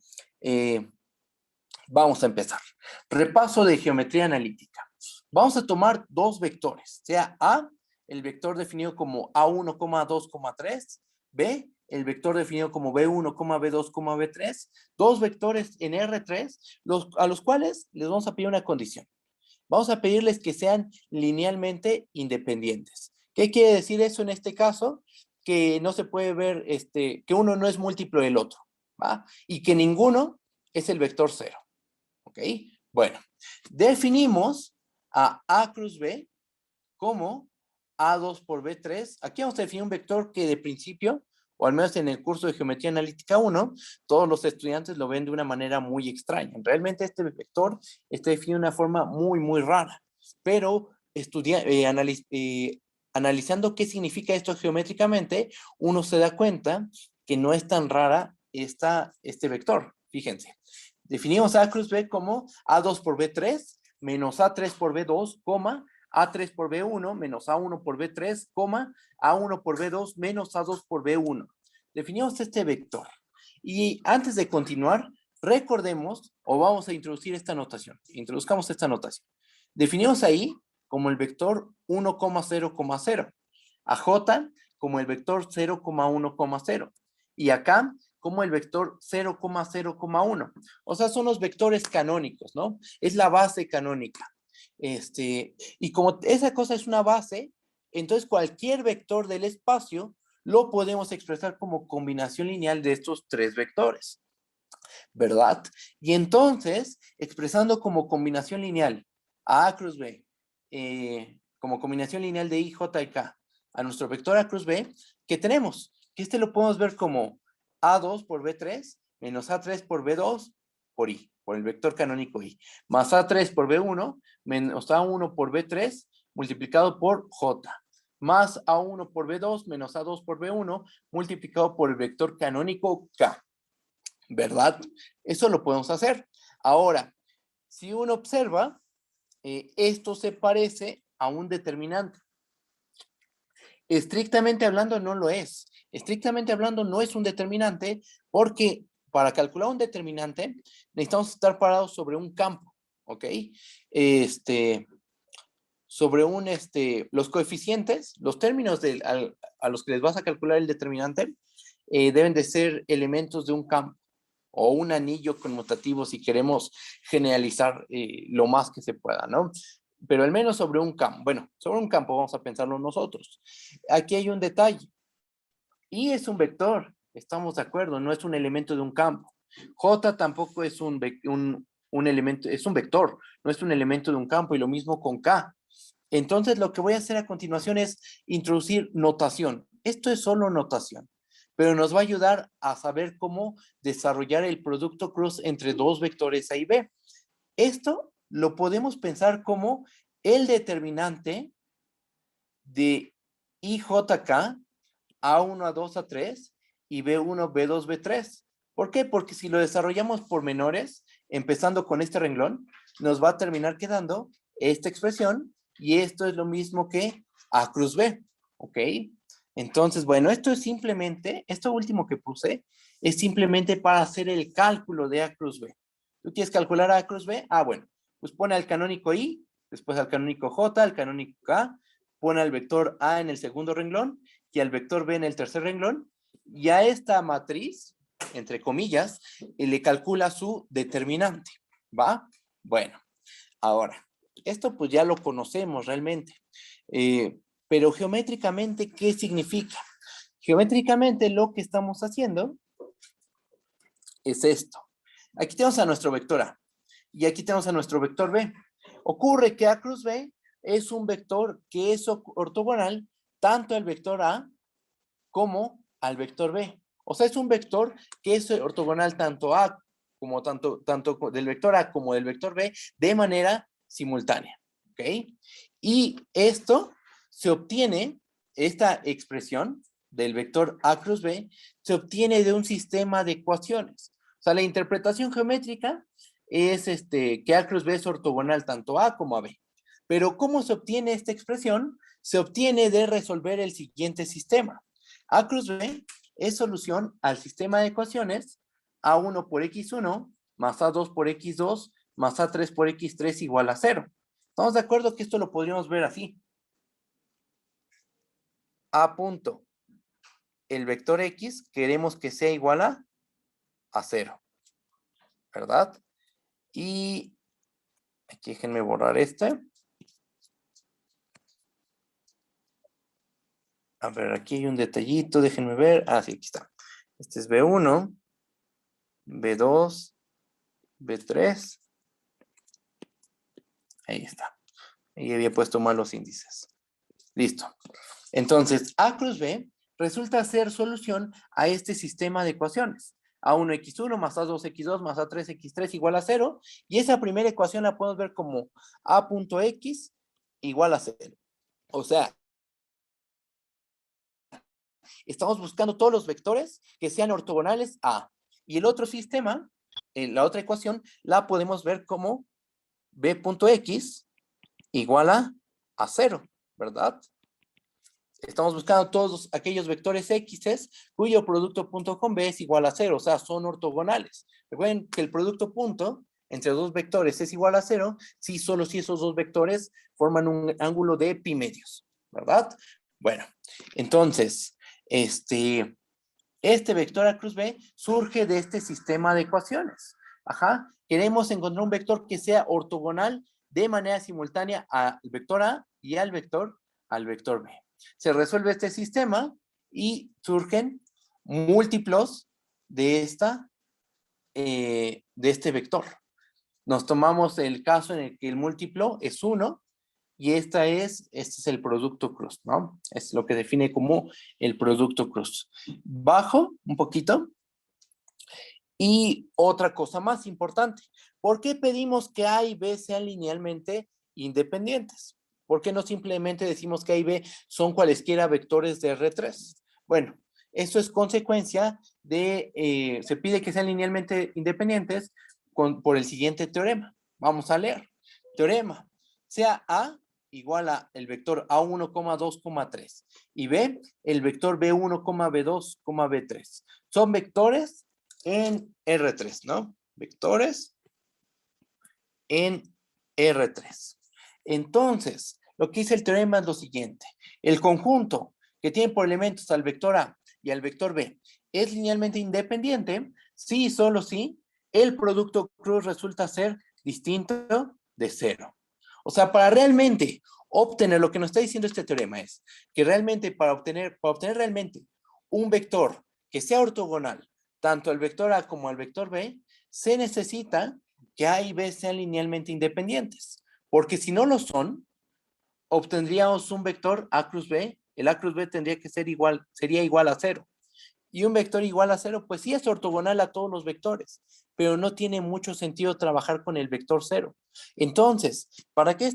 Vamos a empezar. Repaso de geometría analítica. Vamos a tomar dos vectores, sea A el vector definido como A1, 2, 3, B, el vector definido como B1, B2, B3, dos vectores en R3, a los cuales les vamos a pedir una condición. Vamos a pedirles que sean linealmente independientes. ¿Qué quiere decir eso en este caso? Que no se puede ver, que uno no es múltiplo del otro, ¿va? Y que ninguno es el vector 0, ¿ok? Bueno, definimos a A cruz B como A2 por B3. Aquí vamos a definir un vector que de principio, o al menos en el curso de Geometría Analítica 1, todos los estudiantes lo ven de una manera muy extraña. Realmente este vector está definido de una forma muy, muy rara. Pero analizando qué significa esto geométricamente, uno se da cuenta que no es tan rara este vector. Fíjense. Definimos A cruz B como A2 por B3 menos A3 por B2, A3 por B1 menos A1 por B3, A1 por B2 menos A2 por B1. Definimos este vector. Y antes de continuar, recordemos, o vamos a introducir esta notación. Introduzcamos esta notación. Definimos ahí como el vector 1, 0, 0. A J como el vector 0, 1, 0. Y acá como el vector 0, 0, 1. O sea, son los vectores canónicos, ¿no? Es la base canónica. Y como esa cosa es una base, entonces cualquier vector del espacio lo podemos expresar como combinación lineal de estos tres vectores, ¿verdad? Y entonces, expresando como combinación lineal a cruz B, como combinación lineal de I, J y K, a nuestro vector A cruz B, ¿qué tenemos? Que lo podemos ver como A2 por B3 menos A3 por B2 por I, por el vector canónico I, más A3 por B1 menos A1 por B3 multiplicado por J, más A1 por B2 menos A2 por B1 multiplicado por el vector canónico K, ¿verdad? Eso lo podemos hacer. Ahora, si uno observa, esto se parece a un determinante. Estrictamente hablando, no lo es. Estrictamente hablando, no es un determinante porque para calcular un determinante necesitamos estar parados sobre un campo, ¿ok? Sobre los coeficientes, los términos a los que les vas a calcular el determinante, deben de ser elementos de un campo o un anillo conmutativo si queremos generalizar lo más que se pueda, ¿no? Pero al menos sobre un campo. Bueno, sobre un campo vamos a pensarlo nosotros. Aquí hay un detalle. Y es un vector, estamos de acuerdo, no es un elemento de un campo. J tampoco es un elemento, es un vector, no es un elemento de un campo, y lo mismo con K. Entonces, lo que voy a hacer a continuación es introducir notación. Esto es solo notación, pero nos va a ayudar a saber cómo desarrollar el producto cross entre dos vectores A y B. Esto lo podemos pensar como el determinante de IJK A1, A2, A3 y B1, B2, B3. ¿Por qué? Porque si lo desarrollamos por menores, empezando con este renglón, nos va a terminar quedando esta expresión y esto es lo mismo que A cruz B, ¿ok? Entonces, bueno, esto es simplemente, esto último que puse, es simplemente para hacer el cálculo de A cruz B. ¿Tú quieres calcular A cruz B? Ah, bueno, pues pone al canónico I, después al canónico J, al canónico K, pone al vector A en el segundo renglón y al vector B en el tercer renglón, y a esta matriz, entre comillas, le calcula su determinante, ¿va? Bueno, ahora, esto pues ya lo conocemos realmente, pero geométricamente, ¿qué significa? Geométricamente lo que estamos haciendo es esto. Aquí tenemos a nuestro vector A, y aquí tenemos a nuestro vector B. Ocurre que A cruz B es un vector que es ortogonal tanto al vector A como al vector B. O sea, es un vector que es ortogonal tanto A como tanto del vector A como del vector B de manera simultánea. ¿Ok? Y esto se obtiene, esta expresión del vector A cruz B, se obtiene de un sistema de ecuaciones. O sea, la interpretación geométrica es que A cruz B es ortogonal tanto a A como a B. Pero ¿cómo se obtiene esta expresión? Se obtiene de resolver el siguiente sistema. A cruz B es solución al sistema de ecuaciones A1 por X1 más A2 por X2 más A3 por X3 igual a 0. ¿Estamos de acuerdo que esto lo podríamos ver así? A punto, el vector X, queremos que sea igual a 0, ¿verdad? Y aquí déjenme borrar este. A ver, aquí hay un detallito, déjenme ver. Ah, sí, aquí está. Este es B1, B2, B3. Ahí está. Ahí había puesto mal los índices. Listo. Entonces, A cruz B resulta ser solución a este sistema de ecuaciones. A1x1 más A2x2 más A3x3 igual a 0. Y esa primera ecuación la podemos ver como A.x igual a 0. O sea, estamos buscando todos los vectores que sean ortogonales a. Y el otro sistema, la otra ecuación, la podemos ver como b.x igual a 0, ¿verdad? Estamos buscando todos aquellos vectores x cuyo producto punto con b es igual a 0, o sea, son ortogonales. Recuerden que el producto punto entre dos vectores es igual a 0, si solo si esos dos vectores forman un ángulo de pi medios, ¿verdad? Bueno, entonces, este vector A cruz B surge de este sistema de ecuaciones. Ajá. Queremos encontrar un vector que sea ortogonal de manera simultánea al vector A y al vector B. Se resuelve este sistema y surgen múltiplos de este vector. Nos tomamos el caso en el que el múltiplo es 1 y este es el producto cruz, ¿no? Es lo que define como el producto cruz. Bajo un poquito. Y otra cosa más importante, ¿por qué pedimos que A y B sean linealmente independientes? ¿Por qué no simplemente decimos que A y B son cualesquiera vectores de R3? Bueno, eso es consecuencia de, se pide que sean linealmente independientes por el siguiente teorema. Vamos a leer. Teorema, sea A igual a el vector A1, 2, 3 y B el vector B1, B2, B3. Son vectores en R3, ¿no? Vectores en R3. Entonces, lo que dice el teorema es lo siguiente. El conjunto que tiene por elementos al vector A y al vector B es linealmente independiente si y solo si el producto cruz resulta ser distinto de 0. O sea, para realmente obtener, lo que nos está diciendo este teorema es que realmente para obtener realmente un vector que sea ortogonal tanto al vector A como al vector B, se necesita que A y B sean linealmente independientes. Porque si no lo son, obtendríamos un vector A cruz B. El A cruz B tendría que ser igual, sería igual a 0. Y un vector igual a 0, pues sí es ortogonal a todos los vectores, pero no tiene mucho sentido trabajar con el vector 0. Entonces, para que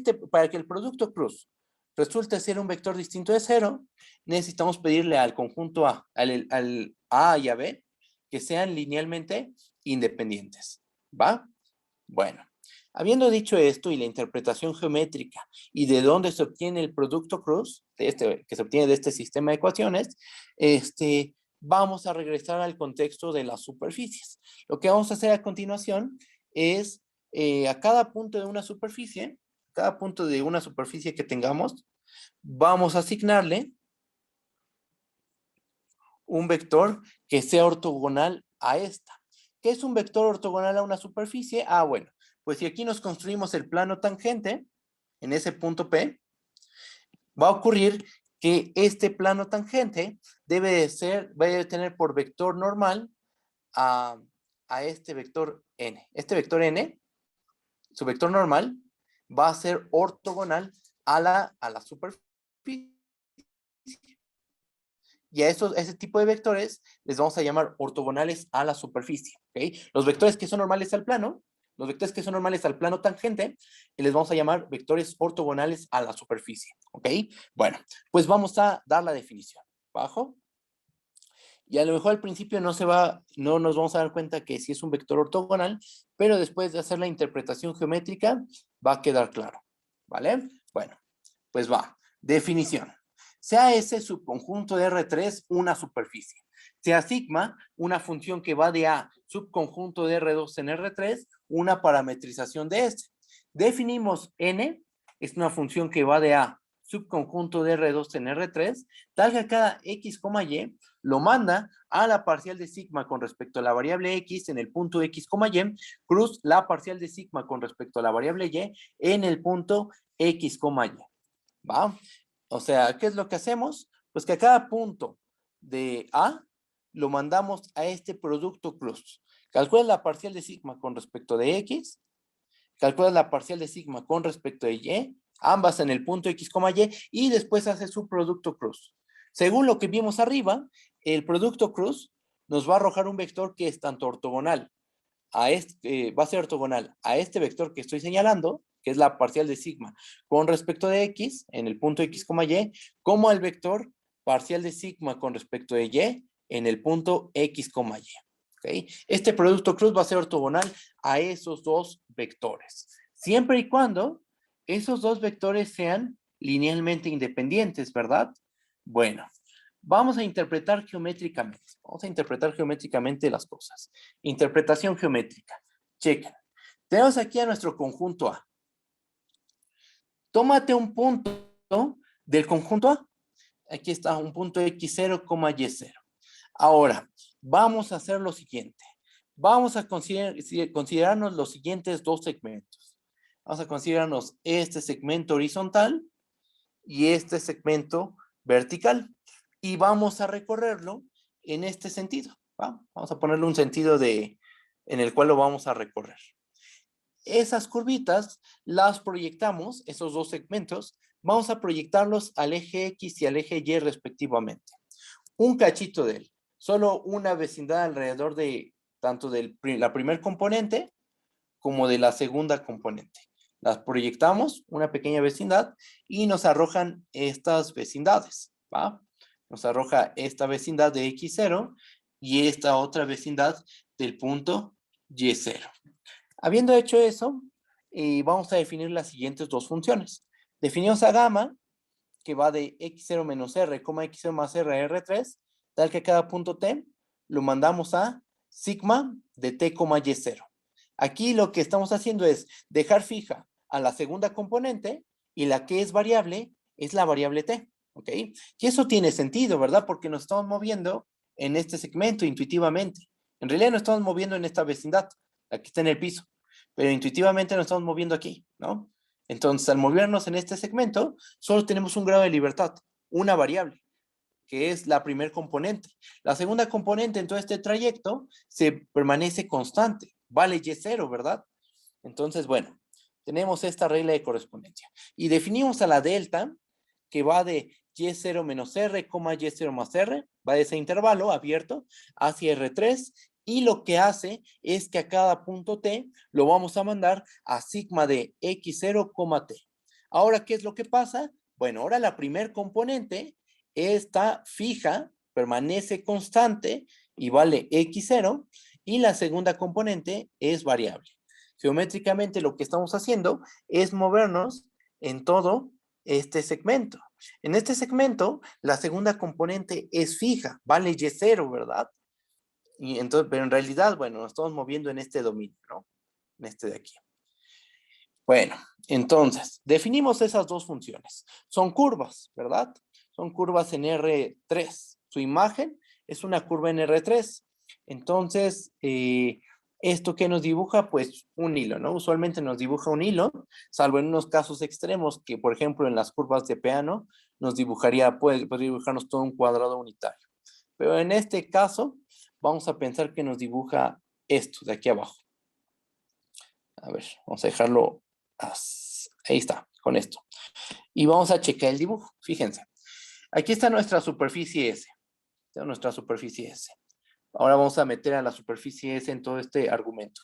el producto cruz resulte ser un vector distinto de 0, necesitamos pedirle al conjunto A, al A y a B, que sean linealmente independientes. ¿Va? Bueno, habiendo dicho esto y la interpretación geométrica y de dónde se obtiene el producto cruz, que se obtiene de este sistema de ecuaciones, vamos a regresar al contexto de las superficies. Lo que vamos a hacer a continuación es a cada punto de una superficie, que tengamos, vamos a asignarle un vector que sea ortogonal a esta. ¿Qué es un vector ortogonal a una superficie? Ah, bueno, pues si aquí nos construimos el plano tangente, en ese punto P, va a ocurrir que este plano tangente debe tener por vector normal a este vector n. Este vector n, su vector normal, va a ser ortogonal a la superficie. Y a ese tipo de vectores les vamos a llamar ortogonales a la superficie. ¿Okay? Los vectores que son normales al plano, los vectores que son normales al plano tangente, les vamos a llamar vectores ortogonales a la superficie. ¿Ok? Bueno, pues vamos a dar la definición. Bajo. Y a lo mejor al principio no nos vamos a dar cuenta que sí es un vector ortogonal, pero después de hacer la interpretación geométrica va a quedar claro. ¿Vale? Bueno, pues va. Definición. Sea ese subconjunto de R3 una superficie. Sea sigma una función que va de A subconjunto de R2 en R3, una parametrización de este. Definimos N, es una función que va de A subconjunto de R2 en R3, tal que cada X, Y lo manda a la parcial de sigma con respecto a la variable X en el punto X, Y, cruz la parcial de sigma con respecto a la variable Y en el punto X, Y. ¿Va? O sea, ¿qué es lo que hacemos? Pues que a cada punto de A lo mandamos a este producto cruz. Calcula la parcial de sigma con respecto de X, calcula la parcial de sigma con respecto de Y, ambas en el punto X, Y, y después hace su producto cruz. Según lo que vimos arriba, el producto cruz nos va a arrojar un vector que es tanto ortogonal a este, va a ser ortogonal a este vector que estoy señalando, que es la parcial de sigma con respecto de X en el punto X, Y, como al vector parcial de sigma con respecto de Y en el punto X, Y. ¿Okay? Este producto cruz va a ser ortogonal a esos dos vectores, siempre y cuando esos dos vectores sean linealmente independientes, ¿verdad? Bueno, vamos a interpretar geométricamente. Vamos a interpretar geométricamente las cosas. Interpretación geométrica. Chequen. Tenemos aquí a nuestro conjunto A. Tómate un punto del conjunto A. Aquí está un punto X0, Y0. Ahora, vamos a hacer lo siguiente. Vamos a considerarnos los siguientes dos segmentos. Vamos a considerarnos este segmento horizontal y este segmento vertical. Y vamos a recorrerlo en este sentido. ¿Va? Vamos a ponerle un sentido en el cual lo vamos a recorrer. Esas curvitas las proyectamos, esos dos segmentos, vamos a proyectarlos al eje X y al eje Y respectivamente. Un cachito de él, solo una vecindad alrededor de tanto de la primer componente como de la segunda componente. Las proyectamos, una pequeña vecindad, y nos arrojan estas vecindades, ¿va? Nos arroja esta vecindad de X0 y esta otra vecindad del punto Y0. Habiendo hecho eso, vamos a definir las siguientes dos funciones. Definimos a gamma, que va de X0 menos R, X0 más R a R3, tal que cada punto T lo mandamos a sigma de T, Y0. Aquí lo que estamos haciendo es dejar fija a la segunda componente y la que es variable es la variable T, ¿ok? Y eso tiene sentido, ¿verdad? Porque nos estamos moviendo en este segmento intuitivamente. En realidad nos estamos moviendo en esta vecindad, aquí está en el piso, pero intuitivamente nos estamos moviendo aquí, ¿no? Entonces, al movernos en este segmento, solo tenemos un grado de libertad, una variable, que es la primer componente. La segunda componente en todo este trayecto se permanece constante, vale Y0, ¿verdad? Entonces, bueno, tenemos esta regla de correspondencia. Y definimos a la delta, que va de Y0 menos R, Y0 más R, va de ese intervalo abierto hacia R3, y lo que hace es que a cada punto T lo vamos a mandar a sigma de X0, T. Ahora, ¿qué es lo que pasa? Bueno, ahora la primer componente está fija, permanece constante y vale X0, y la segunda componente es variable. Geométricamente lo que estamos haciendo es movernos en todo este segmento. En este segmento, la segunda componente es fija, vale Y0, ¿verdad? Y entonces, pero en realidad, bueno, nos estamos moviendo en este dominio, ¿no? En este de aquí. Bueno, entonces, definimos esas dos funciones. Son curvas, ¿verdad? Son curvas en R3. Su imagen es una curva en R3. Entonces, ¿esto qué nos dibuja? Pues un hilo, ¿no? Usualmente nos dibuja un hilo, salvo en unos casos extremos, que por ejemplo en las curvas de Peano nos dibujaría, puede dibujarnos todo un cuadrado unitario. Pero en este caso, vamos a pensar que nos dibuja esto de aquí abajo. A ver, vamos a dejarlo. Ahí está, con esto. Y vamos a checar el dibujo. Fíjense. Aquí está nuestra superficie S. Está nuestra superficie S. Ahora vamos a meter a la superficie S en todo este argumento.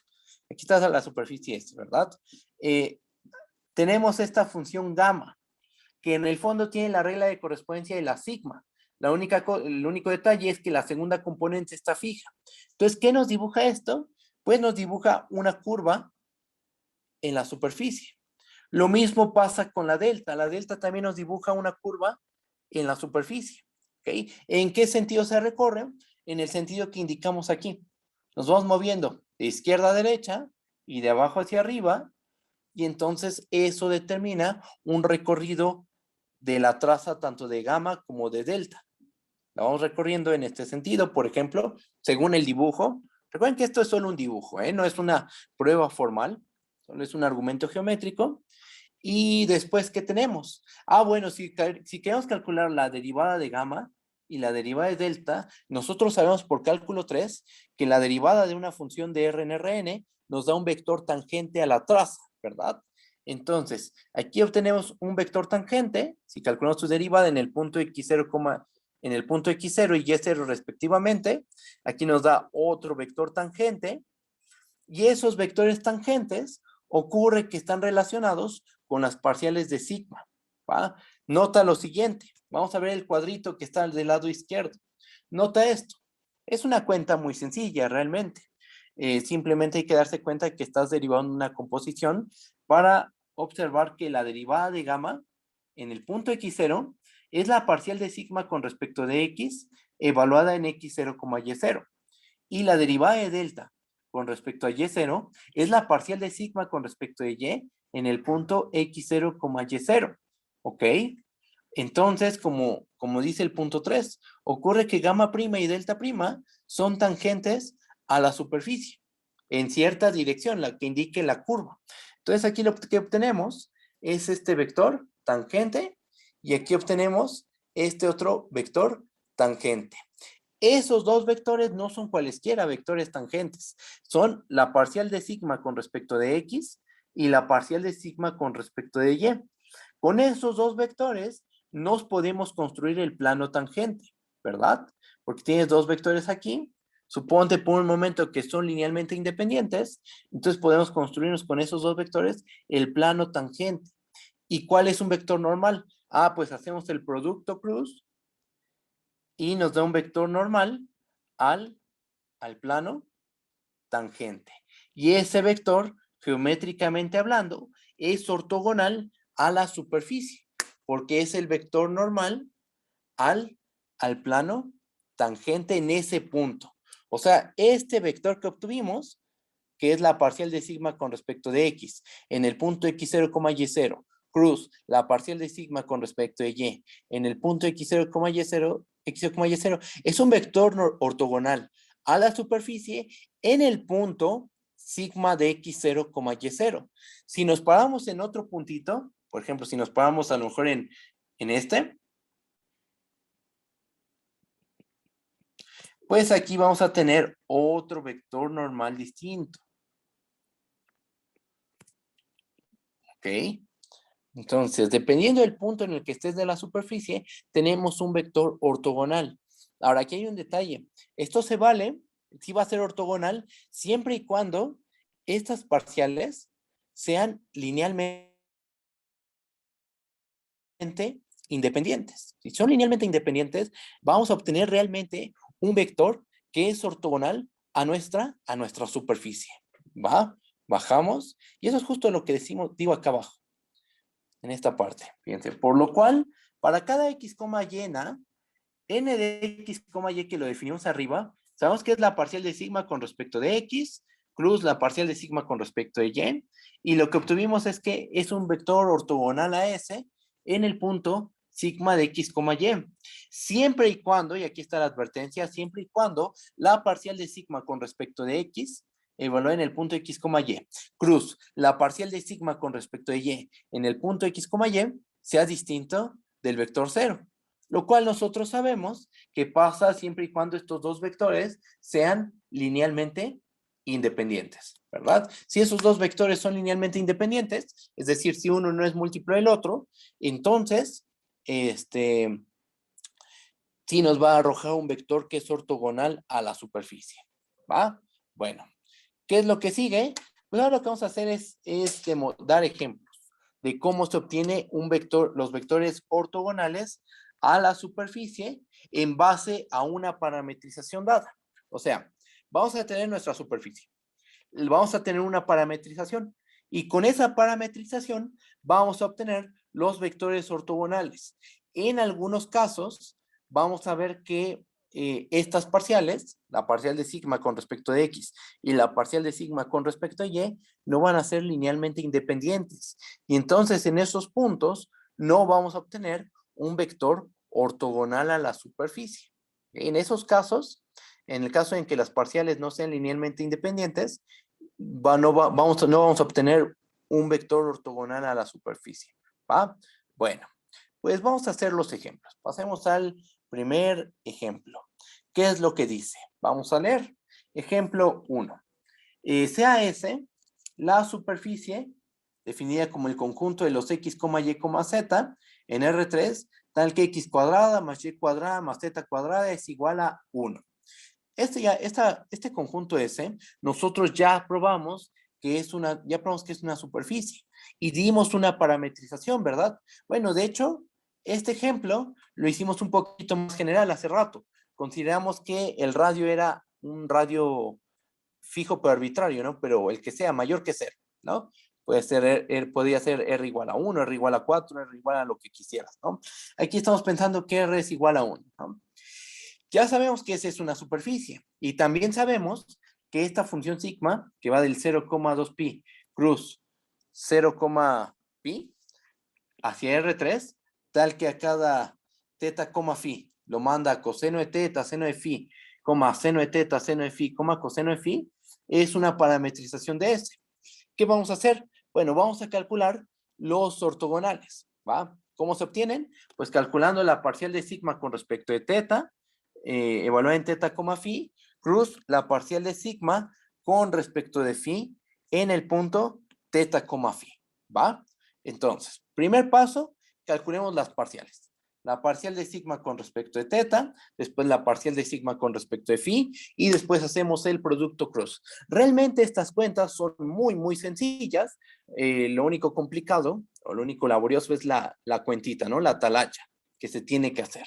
Aquí está la superficie S, ¿verdad? Tenemos esta función gamma, que en el fondo tiene la regla de correspondencia de la sigma. El único detalle es que la segunda componente está fija. Entonces, ¿qué nos dibuja esto? Pues nos dibuja una curva en la superficie. Lo mismo pasa con la delta. La delta también nos dibuja una curva en la superficie. ¿Okay? ¿En qué sentido se recorre? En el sentido que indicamos aquí. Nos vamos moviendo de izquierda a derecha y de abajo hacia arriba, y entonces eso determina un recorrido de la traza tanto de gamma como de delta. La vamos recorriendo en este sentido, por ejemplo, según el dibujo. Recuerden que esto es solo un dibujo, ¿eh? No es una prueba formal, solo es un argumento geométrico. Y después, ¿qué tenemos? Ah, bueno, si queremos calcular la derivada de gamma y la derivada de delta, nosotros sabemos por cálculo 3 que la derivada de una función de R en Rn nos da un vector tangente a la traza, ¿verdad? Entonces, aquí obtenemos un vector tangente, si calculamos su derivada en el punto x0, en el punto x0 y y0 respectivamente, aquí nos da otro vector tangente, y esos vectores tangentes ocurre que están relacionados con las parciales de sigma, ¿va? Nota lo siguiente, vamos a ver el cuadrito que está del lado izquierdo. Nota esto, es una cuenta muy sencilla realmente. Simplemente hay que darse cuenta que estás derivando una composición para observar que la derivada de gamma en el punto x0 es la parcial de sigma con respecto de x evaluada en x0, y0. Y la derivada de delta con respecto a y0 es la parcial de sigma con respecto de y en el punto x0, y0. ¿Ok? Entonces, como dice el punto 3, ocurre que gamma prima y delta prima son tangentes a la superficie en cierta dirección, la que indique la curva. Entonces, aquí lo que obtenemos es este vector tangente y aquí obtenemos este otro vector tangente. Esos dos vectores no son cualesquiera vectores tangentes, son la parcial de sigma con respecto de x y la parcial de sigma con respecto de y. Con esos dos vectores nos podemos construir el plano tangente, ¿verdad? Porque tienes dos vectores aquí, suponte por un momento que son linealmente independientes, entonces podemos construirnos con esos dos vectores el plano tangente. ¿Y cuál es un vector normal? Ah, pues hacemos el producto cruz y nos da un vector normal al plano tangente. Y ese vector, geométricamente hablando, es ortogonal a la superficie, porque es el vector normal al, al plano tangente en ese punto. O sea, este vector que obtuvimos, que es la parcial de sigma con respecto de x, en el punto x0, y0, cruz la parcial de sigma con respecto de y, en el punto x0, y0, x0, y0, es un vector ortogonal a la superficie en el punto sigma de x0, y0. Si nos paramos en otro puntito, por ejemplo, si nos paramos a lo mejor en este, pues aquí vamos a tener otro vector normal distinto. ¿Ok? Entonces, dependiendo del punto en el que estés de la superficie, tenemos un vector ortogonal. Ahora, aquí hay un detalle. Esto se vale, sí va a ser ortogonal, siempre y cuando estas parciales sean linealmente independientes. Si son linealmente independientes, vamos a obtener realmente un vector que es ortogonal a nuestra superficie. ¿Va? Bajamos. Y eso es justo lo que digo acá abajo, en esta parte. Fíjense. Por lo cual, para cada x, y n de x, y que lo definimos arriba, sabemos que es la parcial de sigma con respecto de x, plus la parcial de sigma con respecto de y lo que obtuvimos es que es un vector ortogonal a ese en el punto sigma de x, y. Siempre y cuando, y aquí está la advertencia, siempre y cuando la parcial de sigma con respecto de x evalúe en el punto x, y. Cruz, la parcial de sigma con respecto de y en el punto x, y sea distinto del vector 0. Lo cual nosotros sabemos que pasa siempre y cuando estos dos vectores sean linealmente independientes, ¿verdad? Si esos dos vectores son linealmente independientes, es decir, si uno no es múltiplo del otro, entonces, sí nos va a arrojar un vector que es ortogonal a la superficie, ¿va? Bueno, ¿qué es lo que sigue? Pues ahora lo que vamos a hacer es dar ejemplos de cómo se obtiene un vector, los vectores ortogonales a la superficie en base a una parametrización dada. O sea, vamos a tener nuestra superficie, vamos a tener una parametrización y con esa parametrización vamos a obtener los vectores ortogonales. En algunos casos vamos a ver que estas parciales, la parcial de sigma con respecto de x y la parcial de sigma con respecto a y, no van a ser linealmente independientes. Y entonces en esos puntos no vamos a obtener un vector ortogonal a la superficie. En esos casos, en el caso en que las parciales no sean linealmente independientes, no vamos a obtener un vector ortogonal a la superficie. ¿Va? Bueno, pues vamos a hacer los ejemplos. Pasemos al primer ejemplo. ¿Qué es lo que dice? Vamos a leer. Ejemplo 1. Sea S la superficie definida como el conjunto de los x, y, z en R3, tal que x cuadrada más y cuadrada más z cuadrada es igual a 1. Este conjunto S, nosotros ya probamos que es una superficie y dimos una parametrización, ¿verdad? Bueno, de hecho, este ejemplo lo hicimos un poquito más general hace rato. Consideramos que el radio era un radio fijo pero arbitrario, ¿no? Pero el que sea mayor que 0, ¿no? Podría ser R igual a 1, R igual a 4, R igual a lo que quisieras, ¿no? Aquí estamos pensando que R es igual a 1, ¿no? Ya sabemos que esa es una superficie y también sabemos que esta función sigma, que va del 0,2 pi cruz 0, pi hacia R3, tal que a cada teta, phi, lo manda a coseno de teta, seno de phi, seno de teta, seno de phi, coseno de phi, es una parametrización de S. ¿Qué vamos a hacer? Bueno, vamos a calcular los ortogonales, ¿va? ¿Cómo se obtienen? Pues calculando la parcial de sigma con respecto de teta, evaluada en teta, phi, cruz la parcial de sigma con respecto de phi en el punto teta, phi, ¿va? Entonces, primer paso, calculemos las parciales. La parcial de sigma con respecto de teta, después la parcial de sigma con respecto de phi, y después hacemos el producto cross. Realmente estas cuentas son muy, muy sencillas. Lo único complicado, o lo único laborioso es la cuentita, ¿no? La atalacha que se tiene que hacer,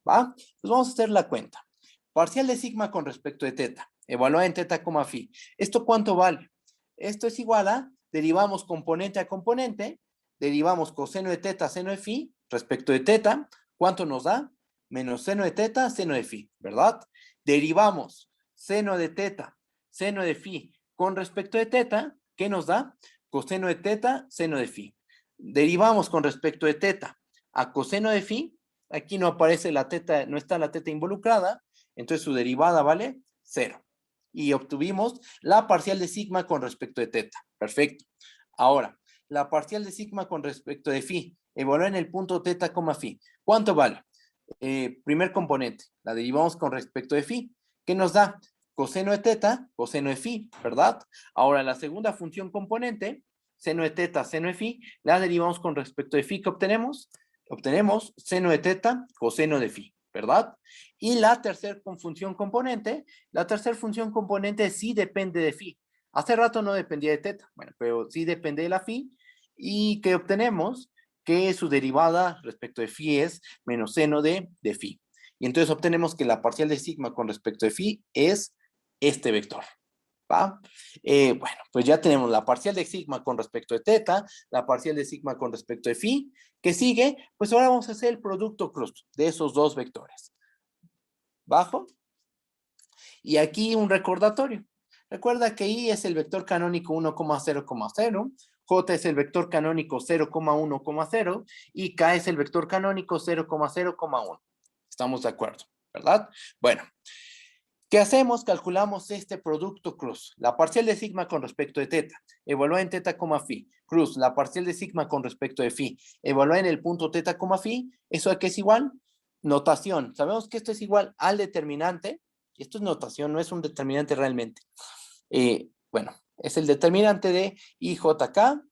¿va? Pues vamos a hacer la cuenta. Parcial de sigma con respecto de teta, evaluada en teta, phi. ¿Esto cuánto vale? Esto es igual a, derivamos componente a componente, derivamos coseno de teta, seno de phi, respecto de teta, ¿cuánto nos da? Menos seno de teta, seno de phi, ¿verdad? Derivamos seno de teta, seno de phi con respecto de teta, ¿qué nos da? Coseno de teta, seno de phi. Derivamos con respecto de teta a coseno de phi, aquí no aparece la teta, no está la teta involucrada, entonces su derivada vale 0. Y obtuvimos la parcial de sigma con respecto de teta. Perfecto. Ahora, la parcial de sigma con respecto de phi, evaluada en el punto teta, phi. ¿Cuánto vale? Primer componente, la derivamos con respecto de phi. ¿Qué nos da? Coseno de teta, coseno de phi, ¿verdad? Ahora, la segunda función componente, seno de teta, seno de phi, la derivamos con respecto de phi. ¿Qué obtenemos? Obtenemos seno de teta, coseno de phi, ¿verdad? Y la tercera función componente sí depende de phi. Hace rato no dependía de teta, bueno, pero sí depende de la phi. ¿Y qué obtenemos? Que su derivada respecto de phi es menos seno de phi. Y entonces obtenemos que la parcial de sigma con respecto de phi es este vector. ¿Va? Bueno, pues ya tenemos la parcial de sigma con respecto de teta, la parcial de sigma con respecto de phi. ¿Qué sigue? Pues ahora vamos a hacer el producto cross de esos dos vectores. Bajo. Y aquí un recordatorio. Recuerda que I es el vector canónico 1,0,0, J es el vector canónico 0,1,0 y K es el vector canónico 0,0,1. Estamos de acuerdo, ¿verdad? Bueno, ¿qué hacemos? Calculamos este producto cruz. La parcial de sigma con respecto de teta, evaluada en teta, phi. Cruz, la parcial de sigma con respecto de phi, evaluada en el punto teta, phi. ¿Eso a qué es igual? Notación. Sabemos que esto es igual al determinante. Esto es notación, no es un determinante realmente. Bueno, es el determinante de IJK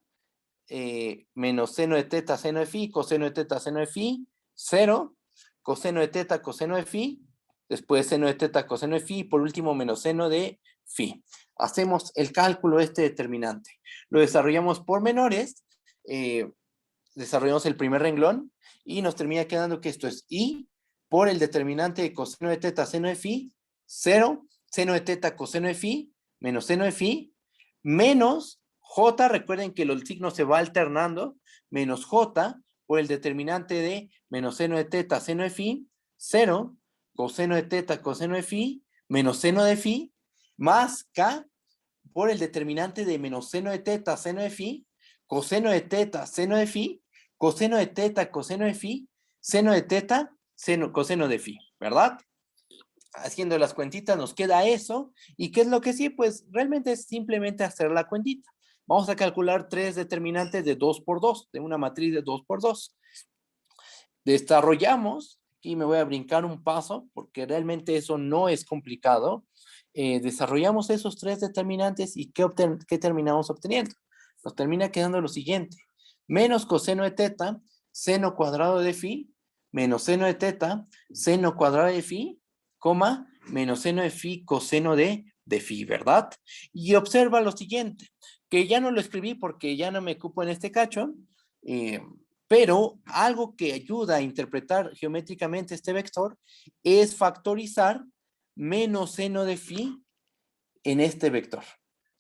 menos seno de teta, seno de phi, coseno de teta, seno de phi, 0, coseno de teta, coseno de phi, después seno de teta, coseno de phi, y por último menos seno de phi. Hacemos el cálculo de este determinante. Lo desarrollamos por menores, desarrollamos el primer renglón y nos termina quedando que esto es I por el determinante de coseno de teta, seno de phi, 0, seno de teta, coseno de phi, menos seno de phi, menos J, recuerden que el signo se va alternando, menos J por el determinante de menos seno de teta, seno de phi, 0, coseno de teta, coseno de phi, menos seno de phi, más K por el determinante de menos seno de teta, seno de phi, coseno de teta, seno de phi, coseno de teta, coseno de phi, seno de teta, coseno de phi, ¿verdad? Haciendo las cuentitas nos queda eso. ¿Y qué es lo que sí? Pues realmente es simplemente hacer la cuentita. Vamos a calcular tres determinantes de 2 por 2, de una matriz de 2 por 2. Desarrollamos, aquí me voy a brincar un paso, porque realmente eso no es complicado. Desarrollamos esos tres determinantes y ¿qué terminamos obteniendo? Nos termina quedando lo siguiente. Menos coseno de teta, seno cuadrado de phi, menos seno de teta, seno cuadrado de phi, coma, menos seno de phi, coseno de phi, ¿verdad? Y observa lo siguiente, que ya no lo escribí porque ya no me ocupo en este cacho, pero algo que ayuda a interpretar geométricamente este vector es factorizar menos seno de phi en este vector.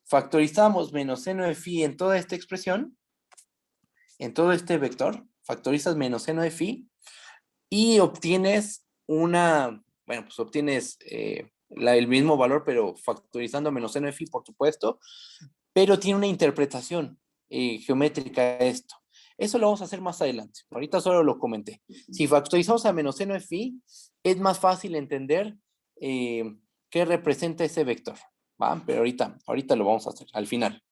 Factorizamos menos seno de phi en toda esta expresión, en todo este vector, factorizas menos seno de phi y obtienes pues obtienes el mismo valor, pero factorizando menos seno de phi, por supuesto, pero tiene una interpretación geométrica esto. Eso lo vamos a hacer más adelante. Ahorita solo lo comenté. Si factorizamos a menos seno de phi, es más fácil entender qué representa ese vector. ¿Va? Pero ahorita lo vamos a hacer al final.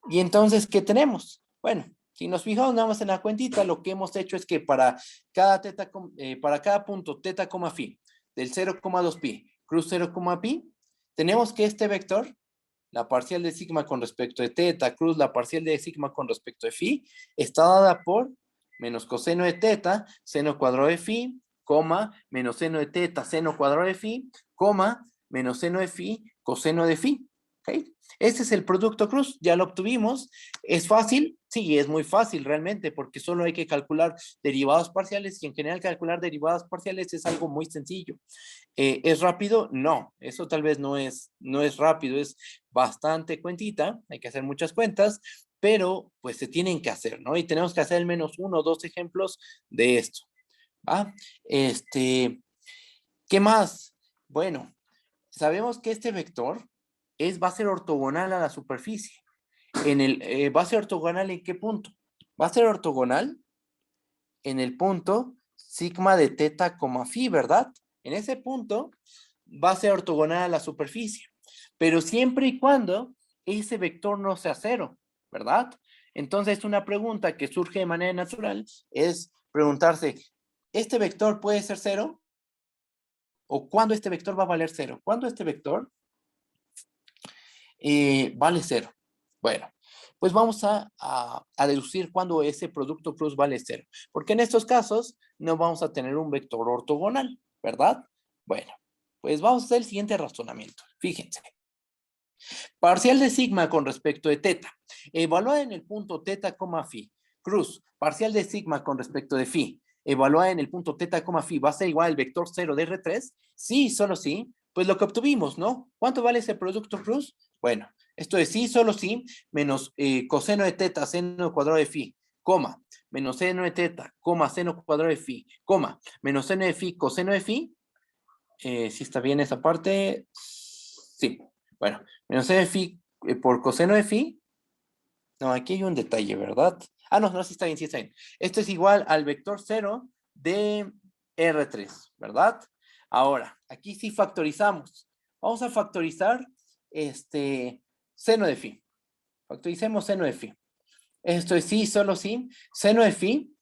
Y entonces, ¿qué tenemos? Bueno, si nos fijamos nada más en la cuentita, lo que hemos hecho es que para cada punto teta, phi, del 0,2 pi, cruz 0, pi, tenemos que este vector, la parcial de sigma con respecto de teta, cruz la parcial de sigma con respecto de phi, está dada por menos coseno de teta, seno cuadrado de phi, coma, menos seno de teta, seno cuadrado de phi, coma, menos seno de phi, coseno de phi. ¿Okay? Este es el producto cruz, ya lo obtuvimos. ¿Es fácil? Sí, es muy fácil realmente, porque solo hay que calcular derivados parciales y en general calcular derivados parciales es algo muy sencillo. ¿Es rápido? No, eso tal vez no es rápido, es bastante cuentita, hay que hacer muchas cuentas, pero pues se tienen que hacer, ¿no? Y tenemos que hacer al menos 1 o 2 ejemplos de esto, ¿va? ¿Qué más? Bueno, sabemos que este vector va a ser ortogonal a la superficie. ¿Va a ser ortogonal en qué punto? Va a ser ortogonal en el punto sigma de teta, phi, ¿verdad? En ese punto va a ser ortogonal a la superficie, pero siempre y cuando ese vector no sea cero, ¿verdad? Entonces, una pregunta que surge de manera natural es preguntarse, ¿este vector puede ser cero? ¿O cuándo este vector va a valer cero? ¿Cuándo este vector vale cero? Bueno, pues vamos a deducir cuándo ese producto cruz vale cero, porque en estos casos no vamos a tener un vector ortogonal, ¿verdad? Bueno, pues vamos a hacer el siguiente razonamiento. Fíjense. Parcial de sigma con respecto de teta. Evaluada en el punto teta, phi. Cruz, parcial de sigma con respecto de phi. Evaluada en el punto teta, phi. ¿Va a ser igual al vector 0 de R3? Sí, solo sí. Pues lo que obtuvimos, ¿no? ¿Cuánto vale ese producto cruz? Bueno, esto es sí, solo sí, menos coseno de teta, seno cuadrado de phi, coma, menos seno de teta, coma, seno cuadrado de phi, coma, menos seno de phi, coseno de phi. ¿Sí está bien esa parte? Sí. Bueno, menos seno de phi por coseno de phi. No, aquí hay un detalle, ¿verdad? Ah, no, no, sí está bien, sí está bien. Esto es igual al vector 0 de R3, ¿verdad? Ahora, aquí sí factorizamos. Vamos a factorizar seno de phi. Factoricemos seno de phi. Esto es sí, solo sí. Seno de phi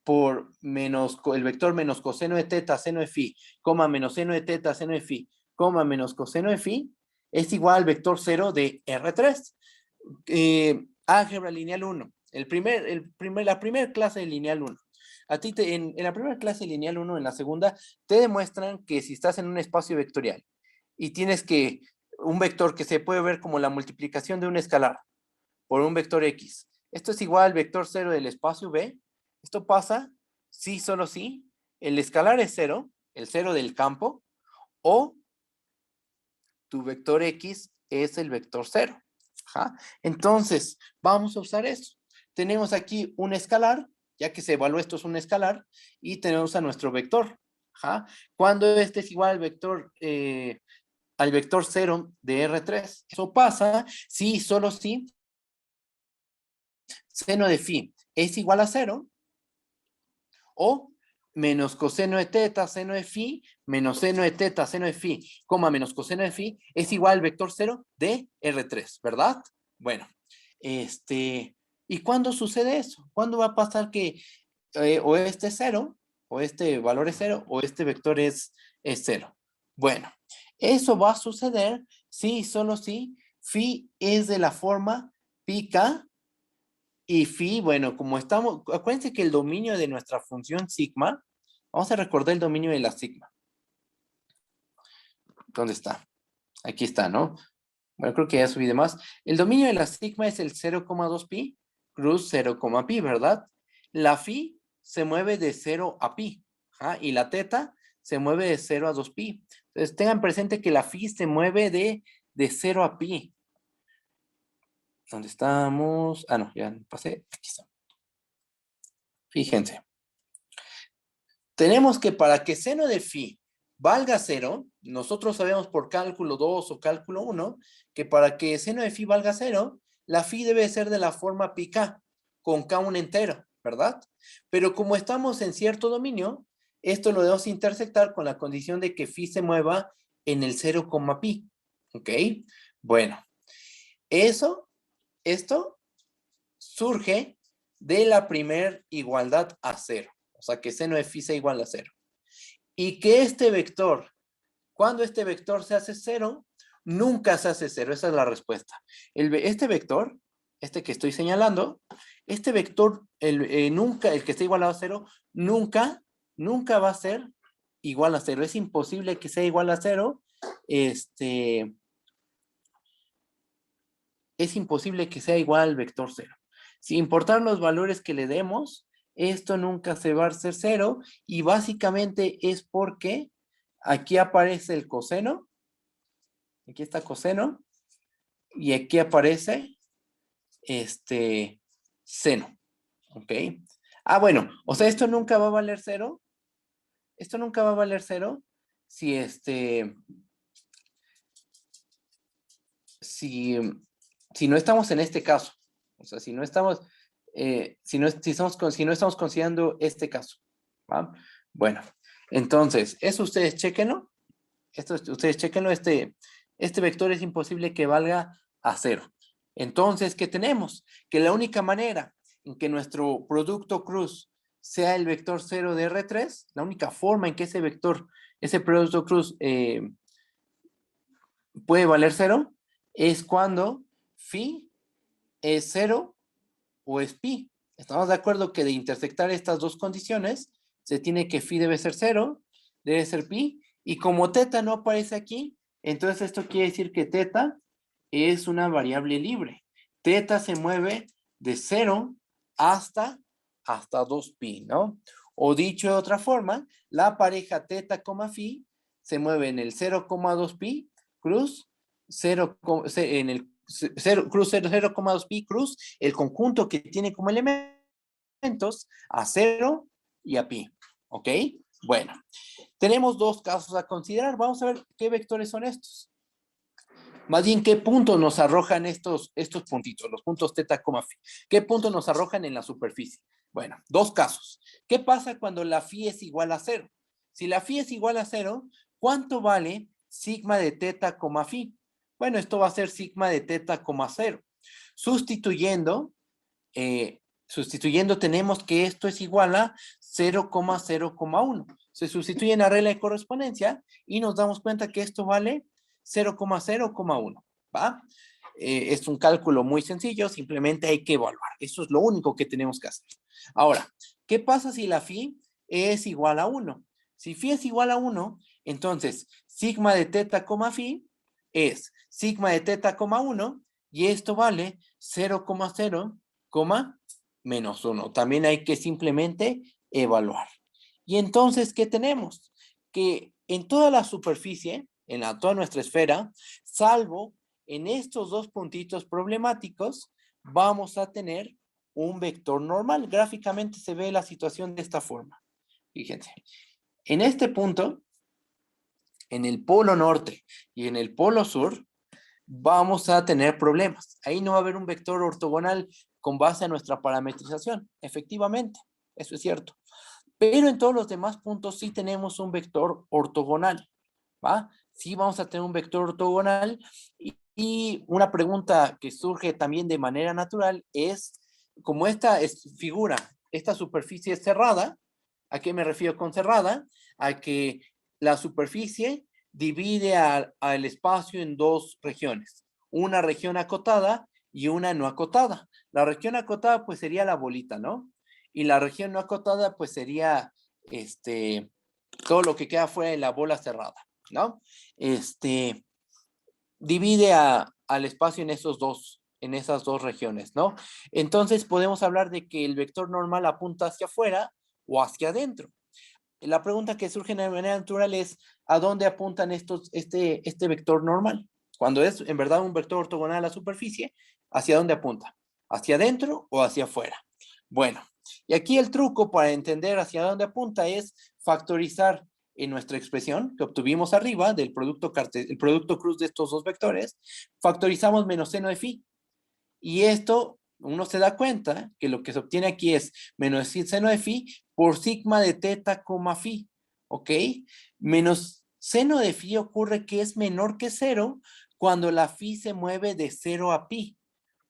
por el vector menos coseno de teta, seno de phi, coma, menos seno de teta, seno de phi, coma, menos coseno de phi, es igual al vector 0 de R3. Álgebra lineal 1. La primera clase de lineal 1. A ti en la primera clase de lineal 1, en la segunda, te demuestran que si estás en un espacio vectorial y tienes un vector que se puede ver como la multiplicación de un escalar por un vector X, esto es igual al vector 0 del espacio B. Esto pasa, sí, solo sí, el escalar es 0, el 0 del campo, o tu vector X es el vector 0. Ajá. Entonces, vamos a usar eso. Tenemos aquí un escalar, ya que se evaluó esto es un escalar, y tenemos a nuestro vector. Ajá. Cuando este es igual al vector 0 de R3. Eso pasa, sí, solo sí, seno de phi es igual a 0, o menos coseno de teta, seno de phi, menos seno de teta, seno de phi, coma menos coseno de phi, es igual al vector 0 de R3, ¿verdad? Bueno, ¿y cuándo sucede eso? ¿Cuándo va a pasar que o este es 0, o este valor es 0, o este vector es 0? Bueno, eso va a suceder si, solo si phi es de la forma pica. Y phi, bueno, como estamos, acuérdense que el dominio de nuestra función sigma, vamos a recordar el dominio de la sigma. ¿Dónde está? Aquí está, ¿no? Bueno, creo que ya subí de más. El dominio de la sigma es el 0,2 pi cruz 0, pi, ¿verdad? La phi se mueve de 0 a pi, ¿ah? Y la teta se mueve de 0 a 2 pi. Entonces tengan presente que la phi se mueve de 0 a pi. ¿Dónde estamos? Ah, no, ya pasé. Aquí está. Fíjense. Tenemos que para que seno de phi valga 0, nosotros sabemos por cálculo 2 o cálculo 1, que para que seno de phi valga 0, la phi debe ser de la forma pi k, con k un entero, ¿verdad? Pero como estamos en cierto dominio, esto lo debemos intersectar con la condición de que phi se mueva en el 0, pi, ¿ok? Bueno, esto surge de la primer igualdad a 0. O sea, que seno de phi sea igual a 0. Y que este vector, cuando este vector se hace 0, nunca se hace 0. Esa es la respuesta. Este vector, este que estoy señalando, este vector, nunca, el que esté igualado a 0, nunca va a ser igual a 0. Es imposible que sea igual a 0. Es imposible que sea igual al vector 0. Sin importar los valores que le demos, esto nunca se va a hacer 0 y básicamente es porque aquí aparece el coseno, aquí está coseno y aquí aparece seno, ¿ok? Ah, bueno, o sea, esto nunca va a valer 0, esto nunca va a valer 0 si si, si no estamos en este caso, o sea, si no estamos, si no estamos considerando este caso, ¿va? Bueno, entonces, eso ustedes chequenlo, ustedes chequenlo, este vector es imposible que valga a 0. Entonces, ¿qué tenemos? Que la única manera en que nuestro producto cruz sea el vector 0 de R3, la única forma en que ese vector, ese producto cruz puede valer 0, es cuando phi es 0 o es pi. Estamos de acuerdo que de intersectar estas dos condiciones, se tiene que phi debe ser 0, debe ser pi, y como teta no aparece aquí, entonces esto quiere decir que teta es una variable libre. Teta se mueve de 0 hasta 2pi, ¿no? O dicho de otra forma, la pareja teta, phi se mueve en el 0,2pi cruz 0, en el 0, cruz 0,2 pi cruz, el conjunto que tiene como elementos a 0 y a pi. ¿Ok? Bueno, tenemos dos casos a considerar. Vamos a ver qué vectores son estos. Más bien, ¿qué puntos nos arrojan estos puntitos, los puntos teta, phi? ¿Qué puntos nos arrojan en la superficie? Bueno, dos casos. ¿Qué pasa cuando la phi es igual a 0? Si la phi es igual a 0, ¿cuánto vale sigma de teta, phi? Bueno, esto va a ser sigma de teta, 0. Sustituyendo, tenemos que esto es igual a 0,0,1. Se sustituye en la regla de correspondencia y nos damos cuenta que esto vale 0,0,1, ¿va? Es un cálculo muy sencillo, simplemente hay que evaluar. Eso es lo único que tenemos que hacer. Ahora, ¿qué pasa si la phi es igual a 1? Si phi es igual a 1, entonces sigma de teta, phi es sigma de teta, 1, y esto vale 0,0, menos 1. También hay que simplemente evaluar. Y entonces, ¿qué tenemos? Que en toda la superficie, toda nuestra esfera, salvo en estos dos puntitos problemáticos, vamos a tener un vector normal. Gráficamente se ve la situación de esta forma. Fíjense. En este punto, en el polo norte y en el polo sur, vamos a tener problemas. Ahí no va a haber un vector ortogonal con base a nuestra parametrización. Efectivamente, eso es cierto. Pero en todos los demás puntos sí tenemos un vector ortogonal, ¿va? Sí vamos a tener un vector ortogonal y una pregunta que surge también de manera natural es, como esta figura, esta superficie es cerrada, ¿a qué me refiero con cerrada? A que la superficie divide al espacio en dos regiones, una región acotada y una no acotada. La región acotada pues sería la bolita, ¿no? Y la región no acotada pues sería todo lo que queda fuera de la bola cerrada, ¿no? Divide al espacio en esas dos regiones, ¿no? Entonces podemos hablar de que el vector normal apunta hacia afuera o hacia adentro. La pregunta que surge de manera natural es, ¿a dónde apuntan este vector normal? Cuando es en verdad un vector ortogonal a la superficie, ¿hacia dónde apunta? ¿Hacia adentro o hacia afuera? Bueno, y aquí el truco para entender hacia dónde apunta es factorizar en nuestra expresión que obtuvimos arriba del el producto cruz de estos dos vectores, factorizamos menos seno de phi. Y esto, uno se da cuenta que lo que se obtiene aquí es menos seno de phi por sigma de teta, phi, ¿ok? Menos seno de phi ocurre que es menor que cero cuando la phi se mueve de 0 a pi,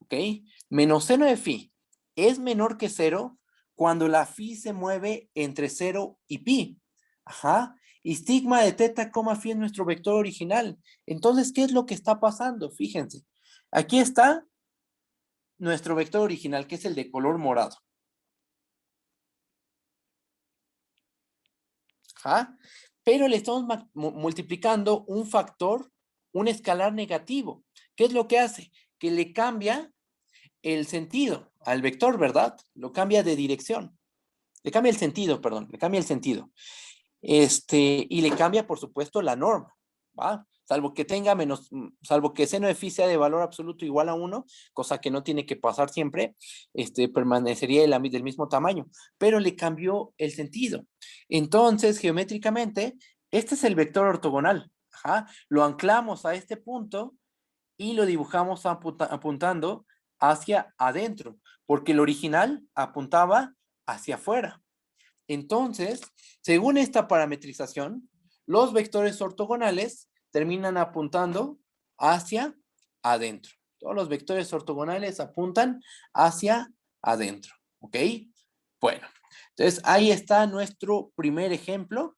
¿ok? Menos seno de phi es menor que cero cuando la phi se mueve entre 0 y pi. Ajá. Y sigma de teta, phi es nuestro vector original. Entonces, ¿qué es lo que está pasando? Fíjense. Aquí está nuestro vector original, que es el de color morado. ¿Ah? Pero le estamos multiplicando un factor, un escalar negativo. ¿Qué es lo que hace? Que le cambia el sentido al vector, ¿verdad? Lo cambia de dirección. Le cambia el sentido, perdón, le cambia el sentido. Y le cambia, por supuesto, la norma, ¿va? Salvo que seno de phi sea de valor absoluto igual a 1, cosa que no tiene que pasar siempre, permanecería del mismo tamaño, pero le cambió el sentido. Entonces, geométricamente, este es el vector ortogonal. Ajá. Lo anclamos a este punto y lo dibujamos apuntando hacia adentro, porque el original apuntaba hacia afuera. Entonces, según esta parametrización, los vectores ortogonales terminan apuntando hacia adentro. Todos los vectores ortogonales apuntan hacia adentro. ¿Ok? Bueno, entonces ahí está nuestro primer ejemplo.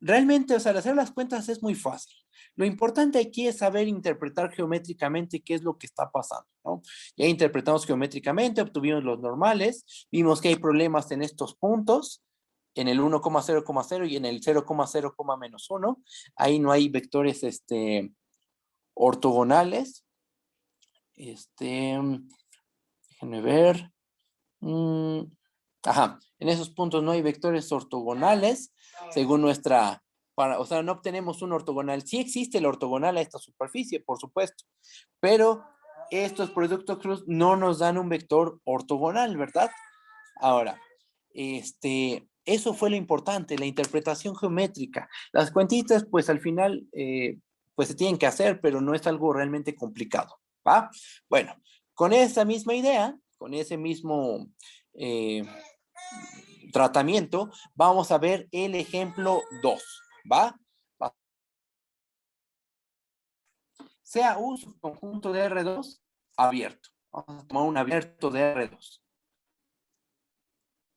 Realmente, o sea, al hacer las cuentas es muy fácil. Lo importante aquí es saber interpretar geométricamente qué es lo que está pasando, ¿no? Ya interpretamos geométricamente, obtuvimos los normales, vimos que hay problemas en estos puntos, en el 1,0,0 y en el 0,0, ahí no hay vectores ortogonales. Déjenme ver. Ajá, en esos puntos no hay vectores ortogonales, según o sea, no obtenemos un ortogonal. Sí existe el ortogonal a esta superficie, por supuesto, pero estos productos cruz no nos dan un vector ortogonal, ¿verdad? Ahora, eso fue lo importante, la interpretación geométrica. Las cuentitas, pues al final, pues se tienen que hacer, pero no es algo realmente complicado, ¿va? Bueno, con esa misma idea, con ese mismo eh, tratamiento, vamos a ver el ejemplo 2, ¿va? Sea un subconjunto de R2 abierto. Vamos a tomar un abierto de R2.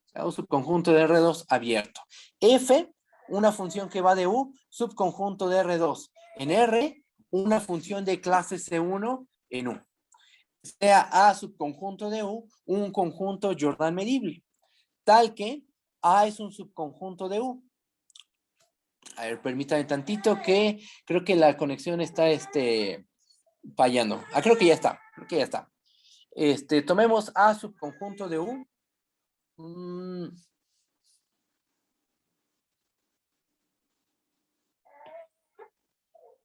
Sea un subconjunto de R2 abierto. F, una función que va de U, subconjunto de R2. En R, una función de clase C1 en U. Sea A subconjunto de U, un conjunto Jordan medible. Tal que A es un subconjunto de U. A ver, permítanme tantito que creo que la conexión está fallando. Creo que ya está. Creo que ya está. Tomemos A subconjunto de U.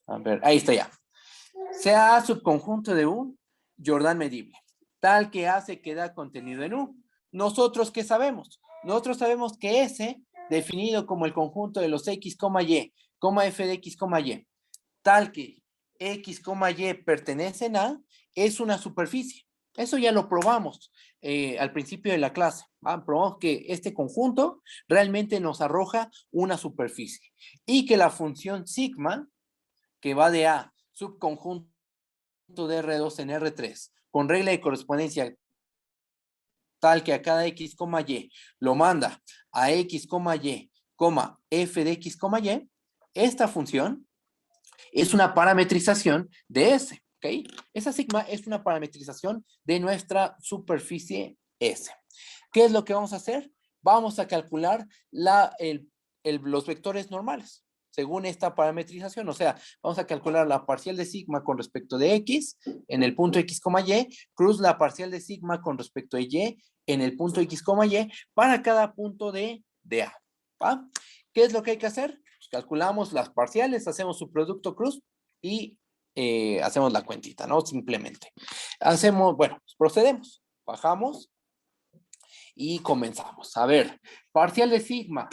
A ver, ahí está ya. Sea A subconjunto de U, Jordan medible, tal que A se queda contenido en U. ¿Nosotros qué sabemos? Nosotros sabemos que S, definido como el conjunto de los X, Y, f de X, Y, tal que X, Y pertenecen a, es una superficie. Eso ya lo probamos al principio de la clase. Probamos que este conjunto realmente nos arroja una superficie y que la función sigma, que va de A, subconjunto de R2 en R3, con regla de correspondencia tal que a cada X, Y lo manda a X, Y, f de X, Y, esta función es una parametrización de S, ¿ok? Esa sigma es una parametrización de nuestra superficie S. ¿Qué es lo que vamos a hacer? Vamos a calcular los vectores normales según esta parametrización. O sea, vamos a calcular la parcial de sigma con respecto de X en el punto X, Y, cruz la parcial de sigma con respecto de Y en el punto X, Y para cada punto de A. ¿Va? ¿Qué es lo que hay que hacer? Pues calculamos las parciales, hacemos su producto cruz y hacemos la cuentita, ¿no? Simplemente. Bueno, pues procedemos. Bajamos y comenzamos. A ver, parcial de sigma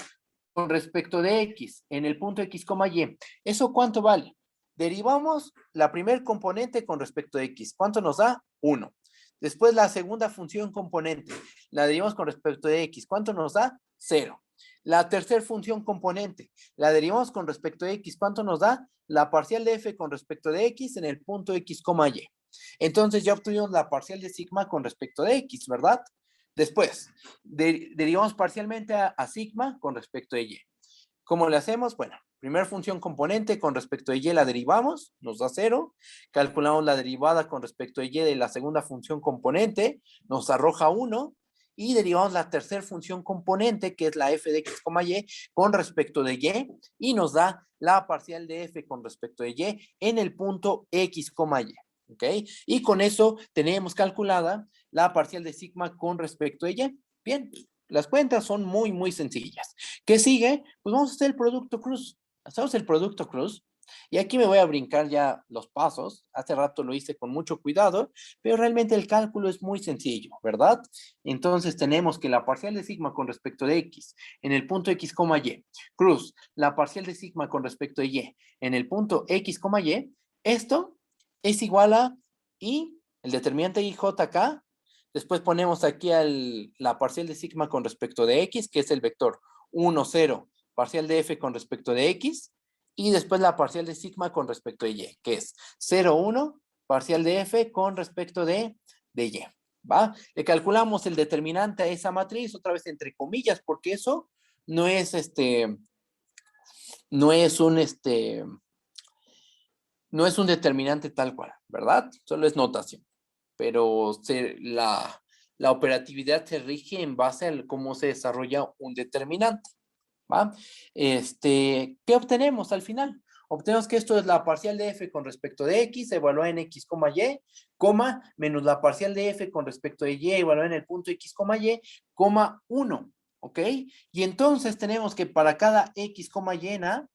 con respecto de X en el punto X, Y. ¿Eso cuánto vale? Derivamos la primer componente con respecto de X. ¿Cuánto nos da? 1. Después la segunda función componente. La derivamos con respecto de X. ¿Cuánto nos da? 0. La tercera función componente. La derivamos con respecto de X. ¿Cuánto nos da? La parcial de F con respecto de X en el punto X, Y. Entonces ya obtuvimos la parcial de sigma con respecto de X, ¿verdad? Después, derivamos parcialmente a sigma con respecto de y. ¿Cómo le hacemos? Bueno, primera función componente con respecto de y la derivamos, nos da 0. Calculamos la derivada con respecto de y de la segunda función componente, nos arroja 1. Y derivamos la tercera función componente, que es la f de x, y, con respecto de y nos da la parcial de f con respecto de y en el punto x, y. ¿Ok? Y con eso tenemos calculada la parcial de sigma con respecto a ella. Bien, las cuentas son muy, muy sencillas. ¿Qué sigue? Pues vamos a hacer el producto cruz. Hacemos el producto cruz. Y aquí me voy a brincar ya los pasos. Hace rato lo hice con mucho cuidado, pero realmente el cálculo es muy sencillo, ¿verdad? Entonces tenemos que la parcial de sigma con respecto de x en el punto x, y, cruz, la parcial de sigma con respecto de y en el punto x, y, esto es igual a y, el determinante ij acá. Después ponemos aquí la parcial de sigma con respecto de x, que es el vector 1, 0, parcial de f con respecto de x, y después la parcial de sigma con respecto de y, que es 0, 1, parcial de f con respecto de y. ¿Va? Le calculamos el determinante a esa matriz, otra vez entre comillas, porque eso no es no es un no es un determinante tal cual, ¿verdad? Solo es notación. Pero la operatividad se rige en base a cómo se desarrolla un determinante, ¿va? ¿Qué obtenemos al final? Obtenemos que esto es la parcial de f con respecto de x, evaluada en x, y, menos la parcial de f con respecto de y, evaluada en el punto x, y, 1, ¿ok? Y entonces tenemos que para cada x, y en A,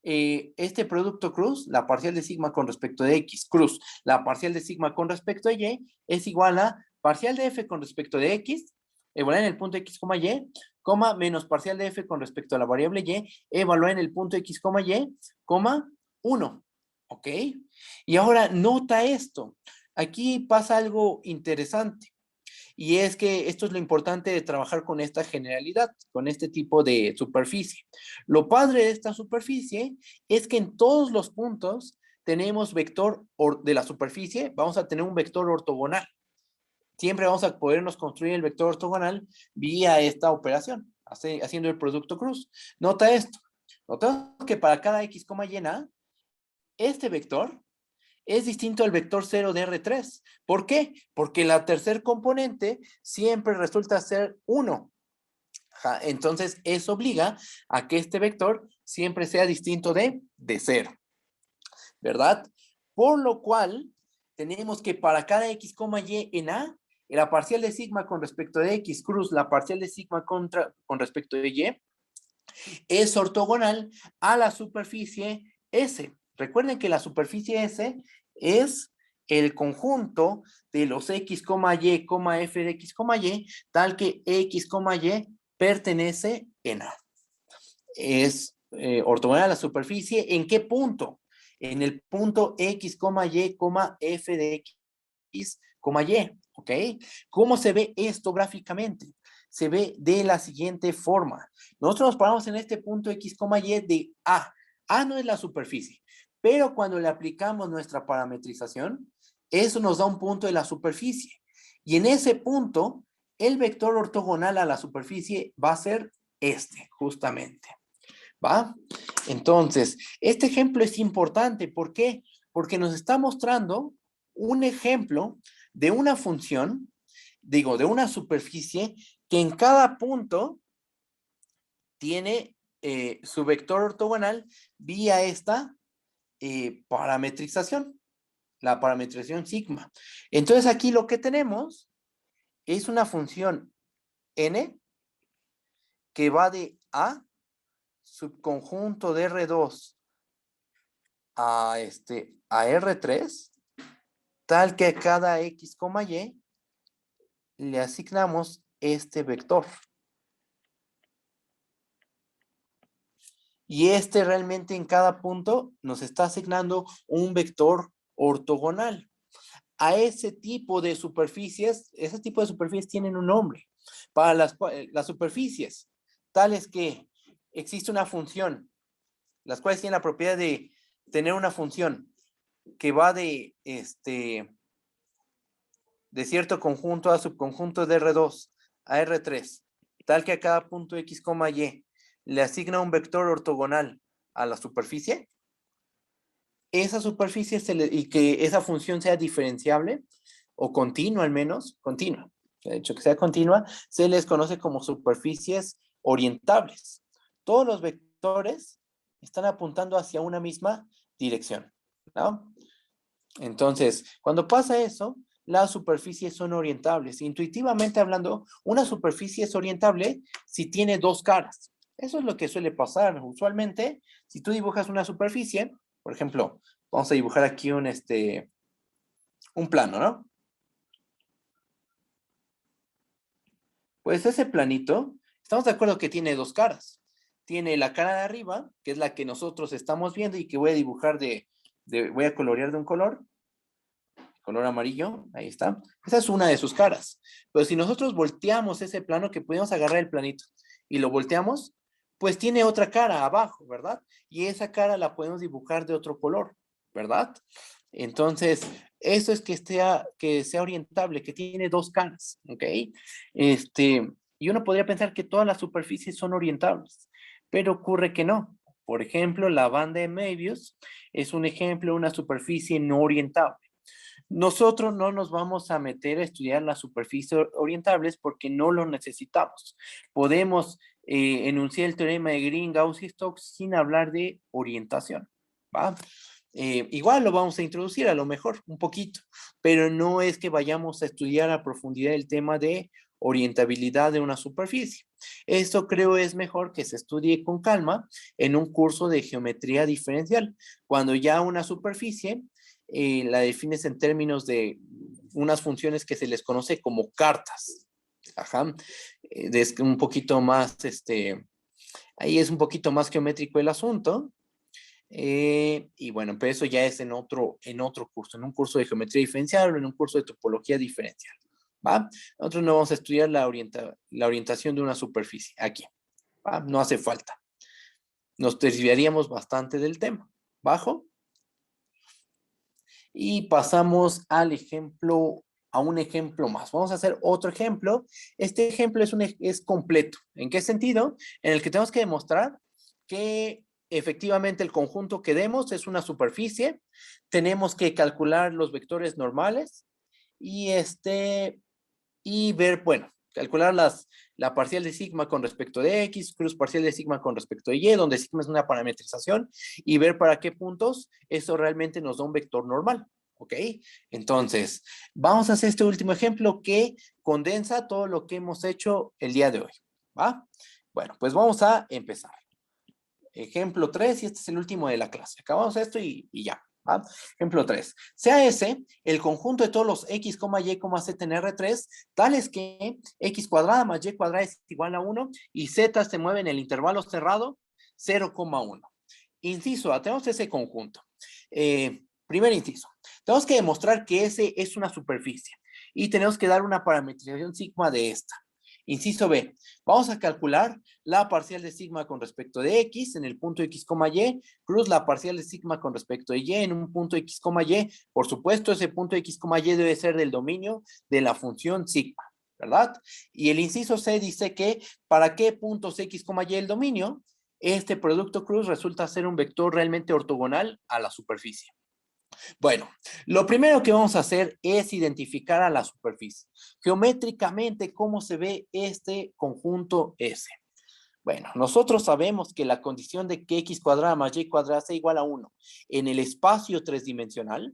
este producto cruz, la parcial de sigma con respecto de x, cruz, la parcial de sigma con respecto de y, es igual a parcial de f con respecto de x, evaluada en el punto x, y, menos parcial de f con respecto a la variable y, evaluada en el punto x, y, 1. ¿Ok? Y ahora nota esto. Aquí pasa algo interesante. Y es que esto es lo importante de trabajar con esta generalidad, con este tipo de superficie. Lo padre de esta superficie es que en todos los puntos tenemos vector de la superficie, vamos a tener un vector ortogonal. Siempre vamos a podernos construir el vector ortogonal vía esta operación, haciendo el producto cruz. Nota esto. Nota que para cada x, y en A, este vector es distinto al vector 0 de R3. ¿Por qué? Porque la tercer componente siempre resulta ser 1. Entonces, eso obliga a que este vector siempre sea distinto de 0. ¿Verdad? Por lo cual, tenemos que para cada x, y en A, la parcial de sigma con respecto de x cruz la parcial de sigma con respecto de y es ortogonal a la superficie S. Recuerden que la superficie S es el conjunto de los x, y, f de x, y, tal que x, y pertenece en A. Es ortogonal a la superficie. ¿En qué punto? En el punto x, y, f de x, y. ¿Ok? ¿Cómo se ve esto gráficamente? Se ve de la siguiente forma. Nosotros nos paramos en este punto X, Y de A. A no es la superficie, pero cuando le aplicamos nuestra parametrización, eso nos da un punto de la superficie. Y en ese punto, el vector ortogonal a la superficie va a ser este, justamente. ¿Va? Entonces, este ejemplo es importante. ¿Por qué? Porque nos está mostrando un ejemplo de una función, digo, de una superficie que en cada punto tiene su vector ortogonal vía esta parametrización, la parametrización sigma. Entonces aquí lo que tenemos es una función n que va de A, subconjunto de R2 a R3, tal que a cada X, Y le asignamos este vector. Y este realmente en cada punto nos está asignando un vector ortogonal. A ese tipo de superficies, ese tipo de superficies tienen un nombre. Para las superficies, tales que existe una función, las cuales tienen la propiedad de tener una función que va de cierto conjunto a subconjunto de R2 a R3, tal que a cada punto X, Y le asigna un vector ortogonal a la superficie, esa superficie y que esa función sea diferenciable o continua al menos, continua, de hecho que sea continua, se les conoce como superficies orientables. Todos los vectores están apuntando hacia una misma dirección, ¿no? Entonces, cuando pasa eso, las superficies son orientables. Intuitivamente hablando, una superficie es orientable si tiene dos caras. Eso es lo que suele pasar. Usualmente, si tú dibujas una superficie, por ejemplo, vamos a dibujar aquí un plano, ¿no? Pues ese planito, estamos de acuerdo que tiene dos caras. Tiene la cara de arriba, que es la que nosotros estamos viendo y que voy a dibujar voy a colorear de un color amarillo, ahí está. Esa es una de sus caras. Pero si nosotros volteamos ese plano, que podemos agarrar el planito y lo volteamos, pues tiene otra cara abajo, ¿verdad? Y esa cara la podemos dibujar de otro color, ¿verdad? Entonces, eso es que sea orientable, que tiene dos caras, ¿ok? Y uno podría pensar que todas las superficies son orientables, pero ocurre que no. Por ejemplo, la banda de Möbius es un ejemplo de una superficie no orientable. Nosotros no nos vamos a meter a estudiar las superficies orientables porque no lo necesitamos. Podemos enunciar el teorema de Green, Gauss y Stokes sin hablar de orientación, ¿va? Igual lo vamos a introducir a lo mejor un poquito, pero no es que vayamos a estudiar a profundidad el tema de orientabilidad de una superficie. Esto creo es mejor que se estudie con calma en un curso de geometría diferencial, cuando ya una superficie la defines en términos de unas funciones que se les conoce como cartas. Ajá. Es un poquito más, ahí es un poquito más geométrico el asunto. Y bueno, pero eso ya es en otro curso, en un curso de geometría diferencial o en un curso de topología diferencial. ¿Va? Nosotros no vamos a estudiar la orientación de una superficie aquí. ¿Va? No hace falta. Nos desviaríamos bastante del tema. ¿Bajo? Y pasamos a un ejemplo más. Vamos a hacer otro ejemplo. Este ejemplo es completo. ¿En qué sentido? En el que tenemos que demostrar que efectivamente el conjunto que demos es una superficie. Tenemos que calcular los vectores normales y ver, bueno, calcular la parcial de sigma con respecto de x, cruz parcial de sigma con respecto de y, donde sigma es una parametrización, y ver para qué puntos eso realmente nos da un vector normal. ¿Ok? Entonces, vamos a hacer este último ejemplo que condensa todo lo que hemos hecho el día de hoy. ¿Va? Bueno, pues vamos a empezar. Ejemplo 3, y este es el último de la clase. Acabamos esto y ya. ¿Va? Ejemplo 3. Sea S el conjunto de todos los x, y, z en R3, tales que x cuadrada más y cuadrada es igual a 1 y z se mueve en el intervalo cerrado 0,1. Inciso A, tenemos ese conjunto. Primer inciso. Tenemos que demostrar que S es una superficie. y tenemos que dar una parametrización sigma de esta. Inciso B, vamos a calcular la parcial de sigma con respecto de x en el punto x, y, plus la parcial de sigma con respecto de y en un punto x, y. Por supuesto, ese punto x, y debe ser del dominio de la función sigma, ¿verdad? Y el inciso C dice que para qué puntos x, y el dominio, este producto cruz resulta ser un vector realmente ortogonal a la superficie. Bueno, lo primero que vamos a hacer es identificar a la superficie. Geométricamente, ¿cómo se ve este conjunto S? Bueno, nosotros sabemos que la condición de que x cuadrada más y cuadrada sea igual a 1 en el espacio tridimensional,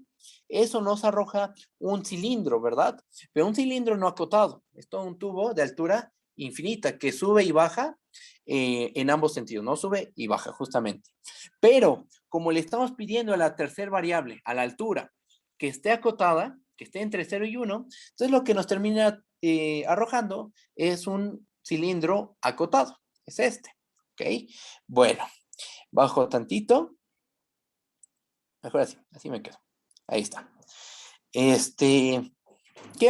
eso nos arroja un cilindro, ¿verdad? Pero un cilindro no acotado, es todo un tubo de altura infinita que sube y baja en ambos sentidos, no sube y baja justamente. Pero como le estamos pidiendo a la tercera variable, a la altura, que esté acotada, que esté entre 0 y 1, entonces lo que nos termina arrojando es un cilindro acotado. Es este, ¿ok? Bueno, bajo tantito. Mejor así me quedo. Ahí está. ¿Qué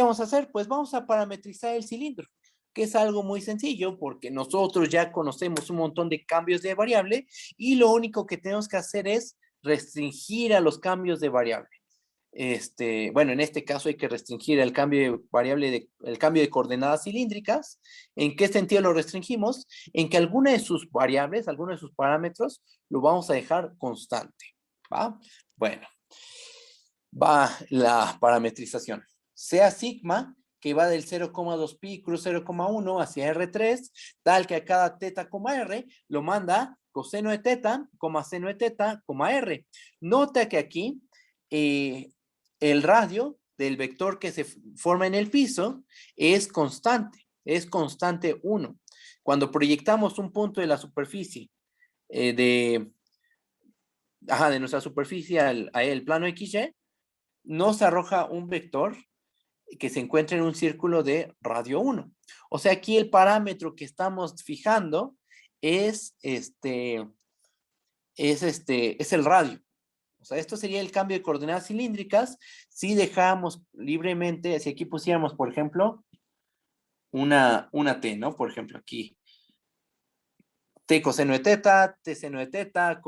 vamos a hacer? Pues vamos a parametrizar el cilindro, que es algo muy sencillo porque nosotros ya conocemos un montón de cambios de variable y lo único que tenemos que hacer es restringir a los cambios de variable. Bueno, en este caso hay que restringir el cambio de variable, el cambio de coordenadas cilíndricas. ¿En qué sentido lo restringimos? En que alguna de sus variables, alguno de sus parámetros, lo vamos a dejar constante, ¿va? Bueno, va la parametrización. Sea sigma, que va del 0,2 pi cruz 0,1 hacia R3, tal que a cada teta, R, lo manda coseno de teta, seno de teta, R. Nota que aquí el radio del vector que se forma en el piso es constante 1. Cuando proyectamos un punto de la superficie de nuestra superficie al plano XY, nos arroja un vector que se encuentra en un círculo de radio 1. O sea, aquí el parámetro que estamos fijando es el radio. O sea, esto sería el cambio de coordenadas cilíndricas si dejamos libremente, si aquí pusiéramos, por ejemplo, una T, ¿no? Por ejemplo, aquí, T coseno de teta, T seno de teta,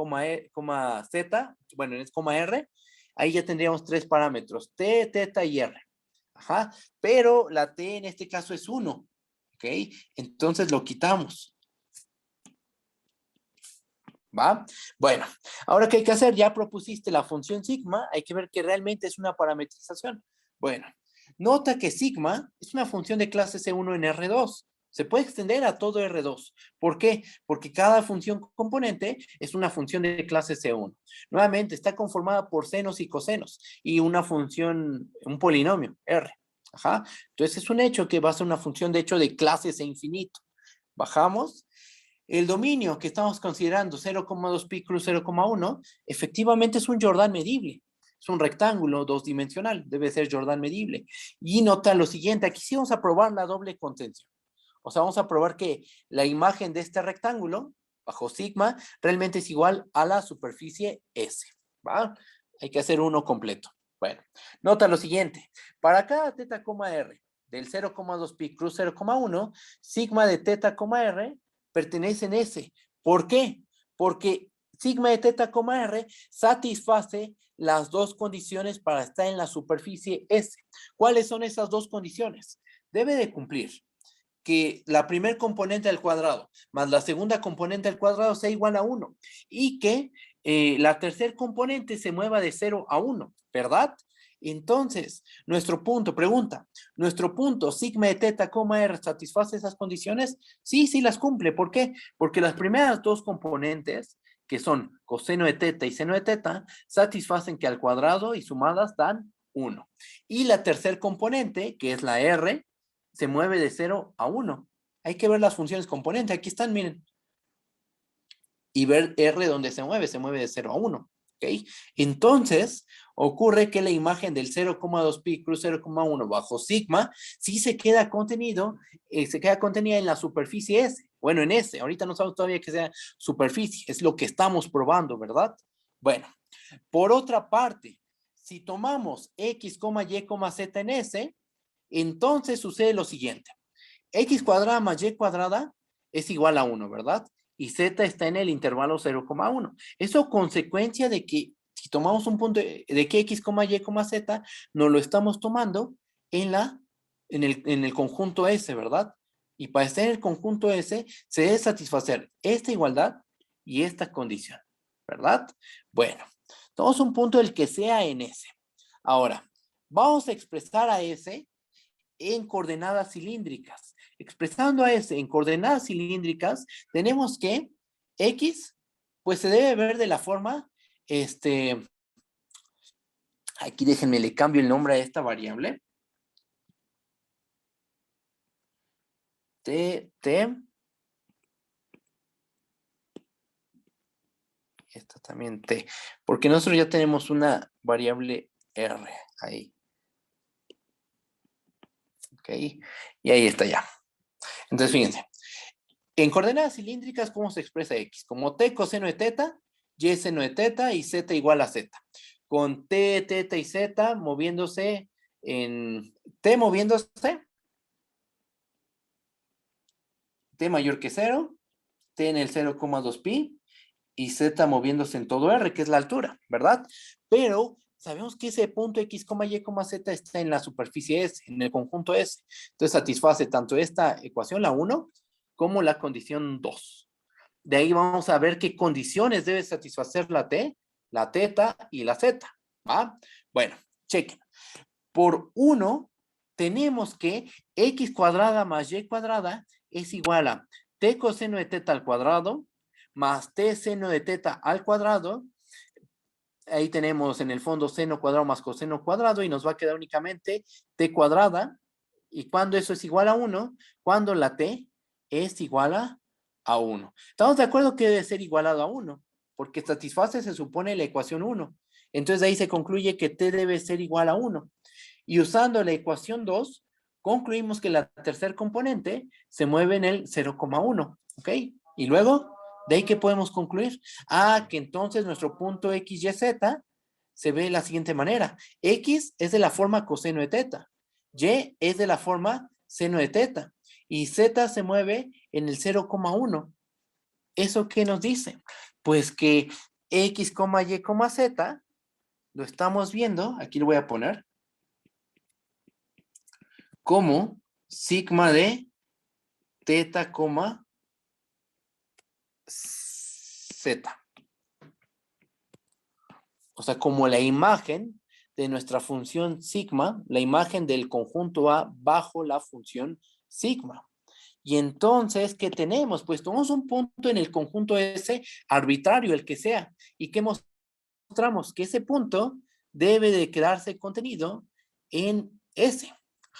Z, bueno, es R, ahí ya tendríamos tres parámetros, T, teta y R. Ajá, pero la T en este caso es 1, ¿ok? Entonces lo quitamos. ¿Va? Bueno, ahora ¿qué hay que hacer? Ya propusiste la función sigma, hay que ver que realmente es una parametrización. Bueno, nota que sigma es una función de clase C1 en R2. Se puede extender a todo R2. ¿Por qué? Porque cada función componente es una función de clase C1. Nuevamente, está conformada por senos y cosenos y una función, un polinomio, R. Ajá. Entonces es un hecho que va a ser una función de hecho de clase C infinito. Bajamos. El dominio que estamos considerando, 0,2 pi cruz 0,1, efectivamente es un Jordan medible. Es un rectángulo dos-dimensional, debe ser Jordan medible. Y nota lo siguiente, aquí sí vamos a probar la doble contención. O sea, vamos a probar que la imagen de este rectángulo, bajo sigma, realmente es igual a la superficie S. ¿Va? Hay que hacer uno completo. Bueno, nota lo siguiente, para cada teta, R del 0,2 pi cruz 0,1, sigma de teta, R pertenece en S. ¿Por qué? Porque sigma de teta, R satisface las dos condiciones para estar en la superficie S. ¿Cuáles son esas dos condiciones? Debe de cumplir que la primer componente al cuadrado más la segunda componente al cuadrado sea igual a 1 y que la tercer componente se mueva de 0 a 1, ¿verdad? Entonces, nuestro punto, pregunta, ¿nuestro punto sigma de teta, R satisface esas condiciones? Sí, sí las cumple. ¿Por qué? Porque las primeras dos componentes, que son coseno de teta y seno de teta, satisfacen que al cuadrado y sumadas dan 1. Y la tercer componente, que es la R, se mueve de 0 a 1. Hay que ver las funciones componentes. Aquí están, miren. Y ver R donde se mueve de 0 a 1. ¿Ok? Entonces, ocurre que la imagen del 0,2 pi cruz 0,1 bajo sigma sí se queda contenida en la superficie S. Bueno, en S. Ahorita no sabemos todavía que sea superficie. Es lo que estamos probando, ¿verdad? Bueno, por otra parte, si tomamos X, Y, Z en S, Entonces sucede lo siguiente. X cuadrada más Y cuadrada es igual a 1, ¿verdad? Y Z está en el intervalo 0,1. Eso consecuencia de que si tomamos un punto de que X, Y, Z, nos lo estamos tomando en el conjunto S, ¿verdad? Y para estar en el conjunto S, se debe satisfacer esta igualdad y esta condición, ¿verdad? Bueno, tomamos un punto del que sea en S. Ahora, vamos a expresar a S en coordenadas cilíndricas. Expresando a S en coordenadas cilíndricas, tenemos que X, pues se debe ver de la forma, aquí déjenme, le cambio el nombre a esta variable. Esta también T, porque nosotros ya tenemos una variable R ahí. Ok, y ahí está ya. Entonces, fíjense, en coordenadas cilíndricas, ¿cómo se expresa X? Como T coseno de teta, Y seno de teta y Z igual a Z. Con T, teta y Z moviéndose en T moviéndose, T mayor que 0, T en el 0,2 pi y Z moviéndose en todo R, que es la altura, ¿verdad? Pero sabemos que ese punto X, Y, Z está en la superficie S, en el conjunto S. Entonces satisface tanto esta ecuación, la 1, como la condición 2. De ahí vamos a ver qué condiciones debe satisfacer la T, la teta y la Z. ¿Va? Bueno, chequen. Por 1, tenemos que X cuadrada más Y cuadrada es igual a T coseno de teta al cuadrado más T seno de teta al cuadrado. Ahí tenemos en el fondo seno cuadrado más coseno cuadrado y nos va a quedar únicamente T cuadrada. ¿Y cuando eso es igual a 1? Cuando la T es igual a 1. Estamos de acuerdo que debe ser igualado a 1, porque satisface, se supone, la ecuación 1. Entonces de ahí se concluye que T debe ser igual a 1. Y usando la ecuación 2, concluimos que la tercer componente se mueve en el 0,1. ¿Ok? Y luego, ¿de ahí qué podemos concluir? Que entonces nuestro punto X, Y, Z se ve de la siguiente manera. X es de la forma coseno de teta. Y es de la forma seno de teta. Y Z se mueve en el 0,1. ¿Eso qué nos dice? Pues que X, Y, Z, lo estamos viendo, aquí lo voy a poner, como sigma de teta, Z. O sea, como la imagen de nuestra función sigma, la imagen del conjunto A bajo la función sigma. Y entonces, ¿qué tenemos? Pues tomamos un punto en el conjunto S arbitrario, el que sea. ¿Y qué mostramos? Que ese punto debe de quedarse contenido en S,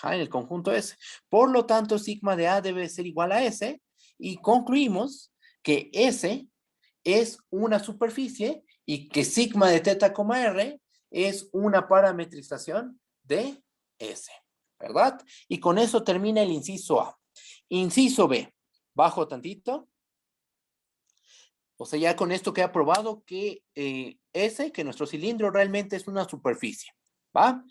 en el conjunto S. Por lo tanto, sigma de A debe ser igual a S y concluimos que S es una superficie y que sigma de teta, R es una parametrización de S, ¿verdad? Y con eso termina el inciso A. Inciso B, bajo tantito. O sea, ya con esto queda probado que S, que nuestro cilindro realmente es una superficie, ¿va?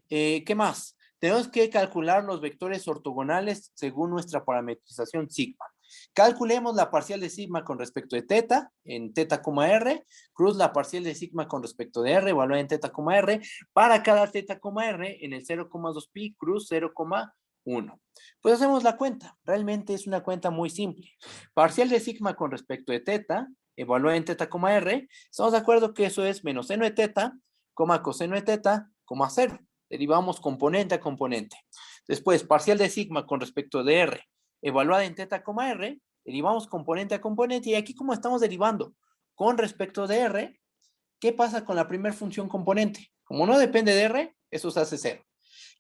¿Qué más? Tenemos que calcular los vectores ortogonales según nuestra parametrización sigma. Calculemos la parcial de sigma con respecto de teta, en teta, R, cruz la parcial de sigma con respecto de R, evaluada en teta, R, para cada teta, R, en el 0,2 pi, cruz 0,1. Pues hacemos la cuenta. Realmente es una cuenta muy simple. Parcial de sigma con respecto de teta, evaluada en teta, R, estamos de acuerdo que eso es menos seno de teta, coseno de teta, 0. Derivamos componente a componente. Después, parcial de sigma con respecto de R, evaluada en teta, R, derivamos componente a componente. Y aquí, como estamos derivando con respecto de R, ¿qué pasa con la primera función componente? Como no depende de R, eso se hace 0.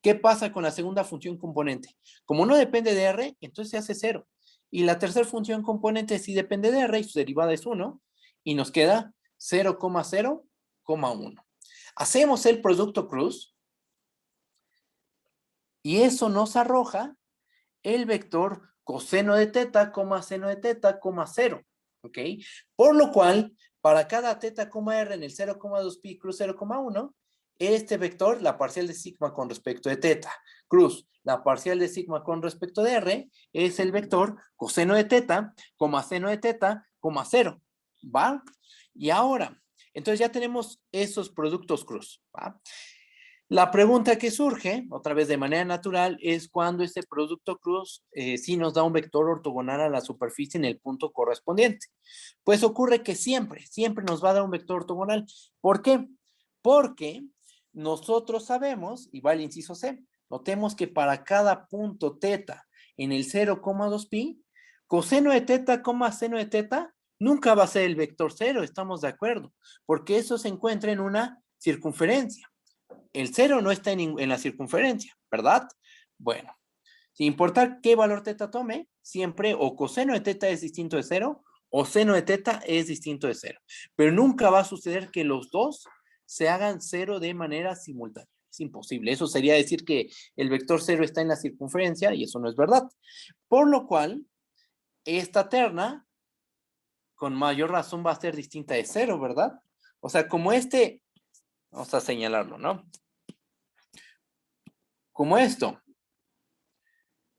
¿Qué pasa con la segunda función componente? Como no depende de R, entonces se hace 0. Y la tercera función componente sí depende de R y su derivada es 1. Y nos queda 0,0,1. Hacemos el producto cruz y eso nos arroja el vector coseno de teta, seno de teta, 0. ¿Ok? Por lo cual, para cada teta, R en el 0,2 pi cruz 0,1, este vector, la parcial de sigma con respecto de teta, cruz la parcial de sigma con respecto de R es el vector coseno de teta, coma seno de teta, coma 0, ¿va? Y ahora, entonces ya tenemos esos productos cruz, ¿va? La pregunta que surge, otra vez de manera natural, es cuando este producto cruz sí nos da un vector ortogonal a la superficie en el punto correspondiente. Pues ocurre que siempre nos va a dar un vector ortogonal. ¿Por qué? Porque nosotros sabemos, y va el inciso C, notemos que para cada punto teta en el 0,2 pi, coseno de teta, seno de teta, nunca va a ser el vector 0, estamos de acuerdo, porque eso se encuentra en una circunferencia. El 0 no está en la circunferencia, ¿verdad? Bueno, sin importar qué valor teta tome, siempre o coseno de teta es distinto de 0 o seno de teta es distinto de 0. Pero nunca va a suceder que los dos se hagan 0 de manera simultánea. Es imposible. Eso sería decir que el vector 0 está en la circunferencia y eso no es verdad. Por lo cual, esta terna, con mayor razón, va a ser distinta de 0, ¿verdad? O sea, como vamos a señalarlo, ¿no? Como este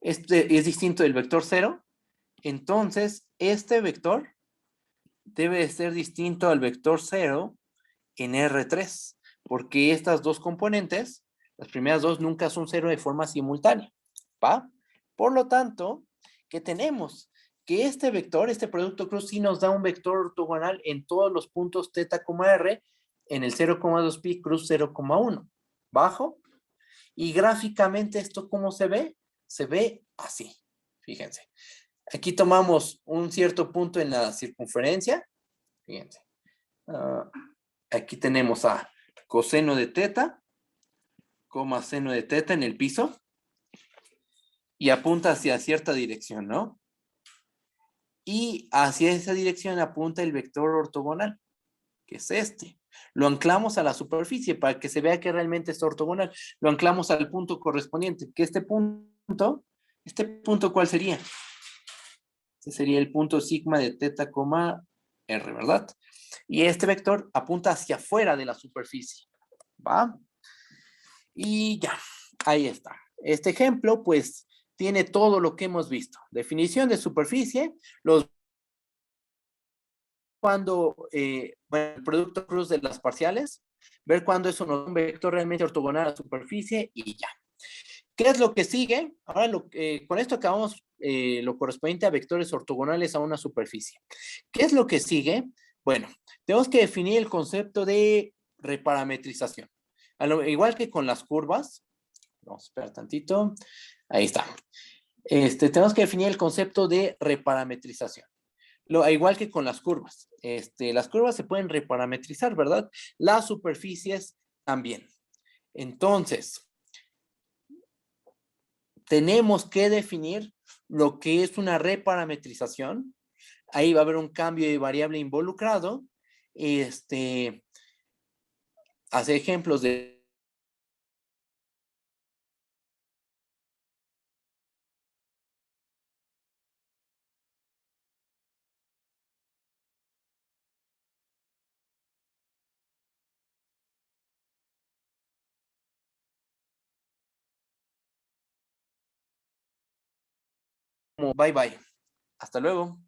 es distinto del vector 0, entonces este vector debe ser distinto al vector 0 en R3, porque estas dos componentes, las primeras dos, nunca son 0 de forma simultánea, ¿va? Por lo tanto, ¿qué tenemos? Que este vector, este producto cruz, sí nos da un vector ortogonal en todos los puntos teta, R, en el 0,2 pi cruz 0,1, ¿bajo? Y gráficamente, ¿esto cómo se ve? Se ve así, fíjense. Aquí tomamos un cierto punto en la circunferencia, fíjense. Aquí tenemos a coseno de teta, coma seno de teta en el piso, y apunta hacia cierta dirección, ¿no? Y hacia esa dirección apunta el vector ortogonal, que es este. Lo anclamos a la superficie para que se vea que realmente es ortogonal. Lo anclamos al punto correspondiente, que este punto, ¿cuál sería? Este sería el punto sigma de teta, R, ¿verdad? Y este vector apunta hacia afuera de la superficie, ¿va? Y ya, ahí está. Este ejemplo, pues, tiene todo lo que hemos visto. Definición de superficie, bueno, el producto cruz de las parciales, ver cuándo eso nos da un vector realmente ortogonal a la superficie y ya. ¿Qué es lo que sigue? Ahora, con esto acabamos lo correspondiente a vectores ortogonales a una superficie. ¿Qué es lo que sigue? Bueno, tenemos que definir el concepto de reparametrización. Igual que con las curvas, vamos a esperar tantito, ahí está. Tenemos que definir el concepto de reparametrización. Igual que con las curvas. Las curvas se pueden reparametrizar, ¿verdad? Las superficies también. Entonces, tenemos que definir lo que es una reparametrización. Ahí va a haber un cambio de variable involucrado. Hace ejemplos de como bye bye. Hasta luego.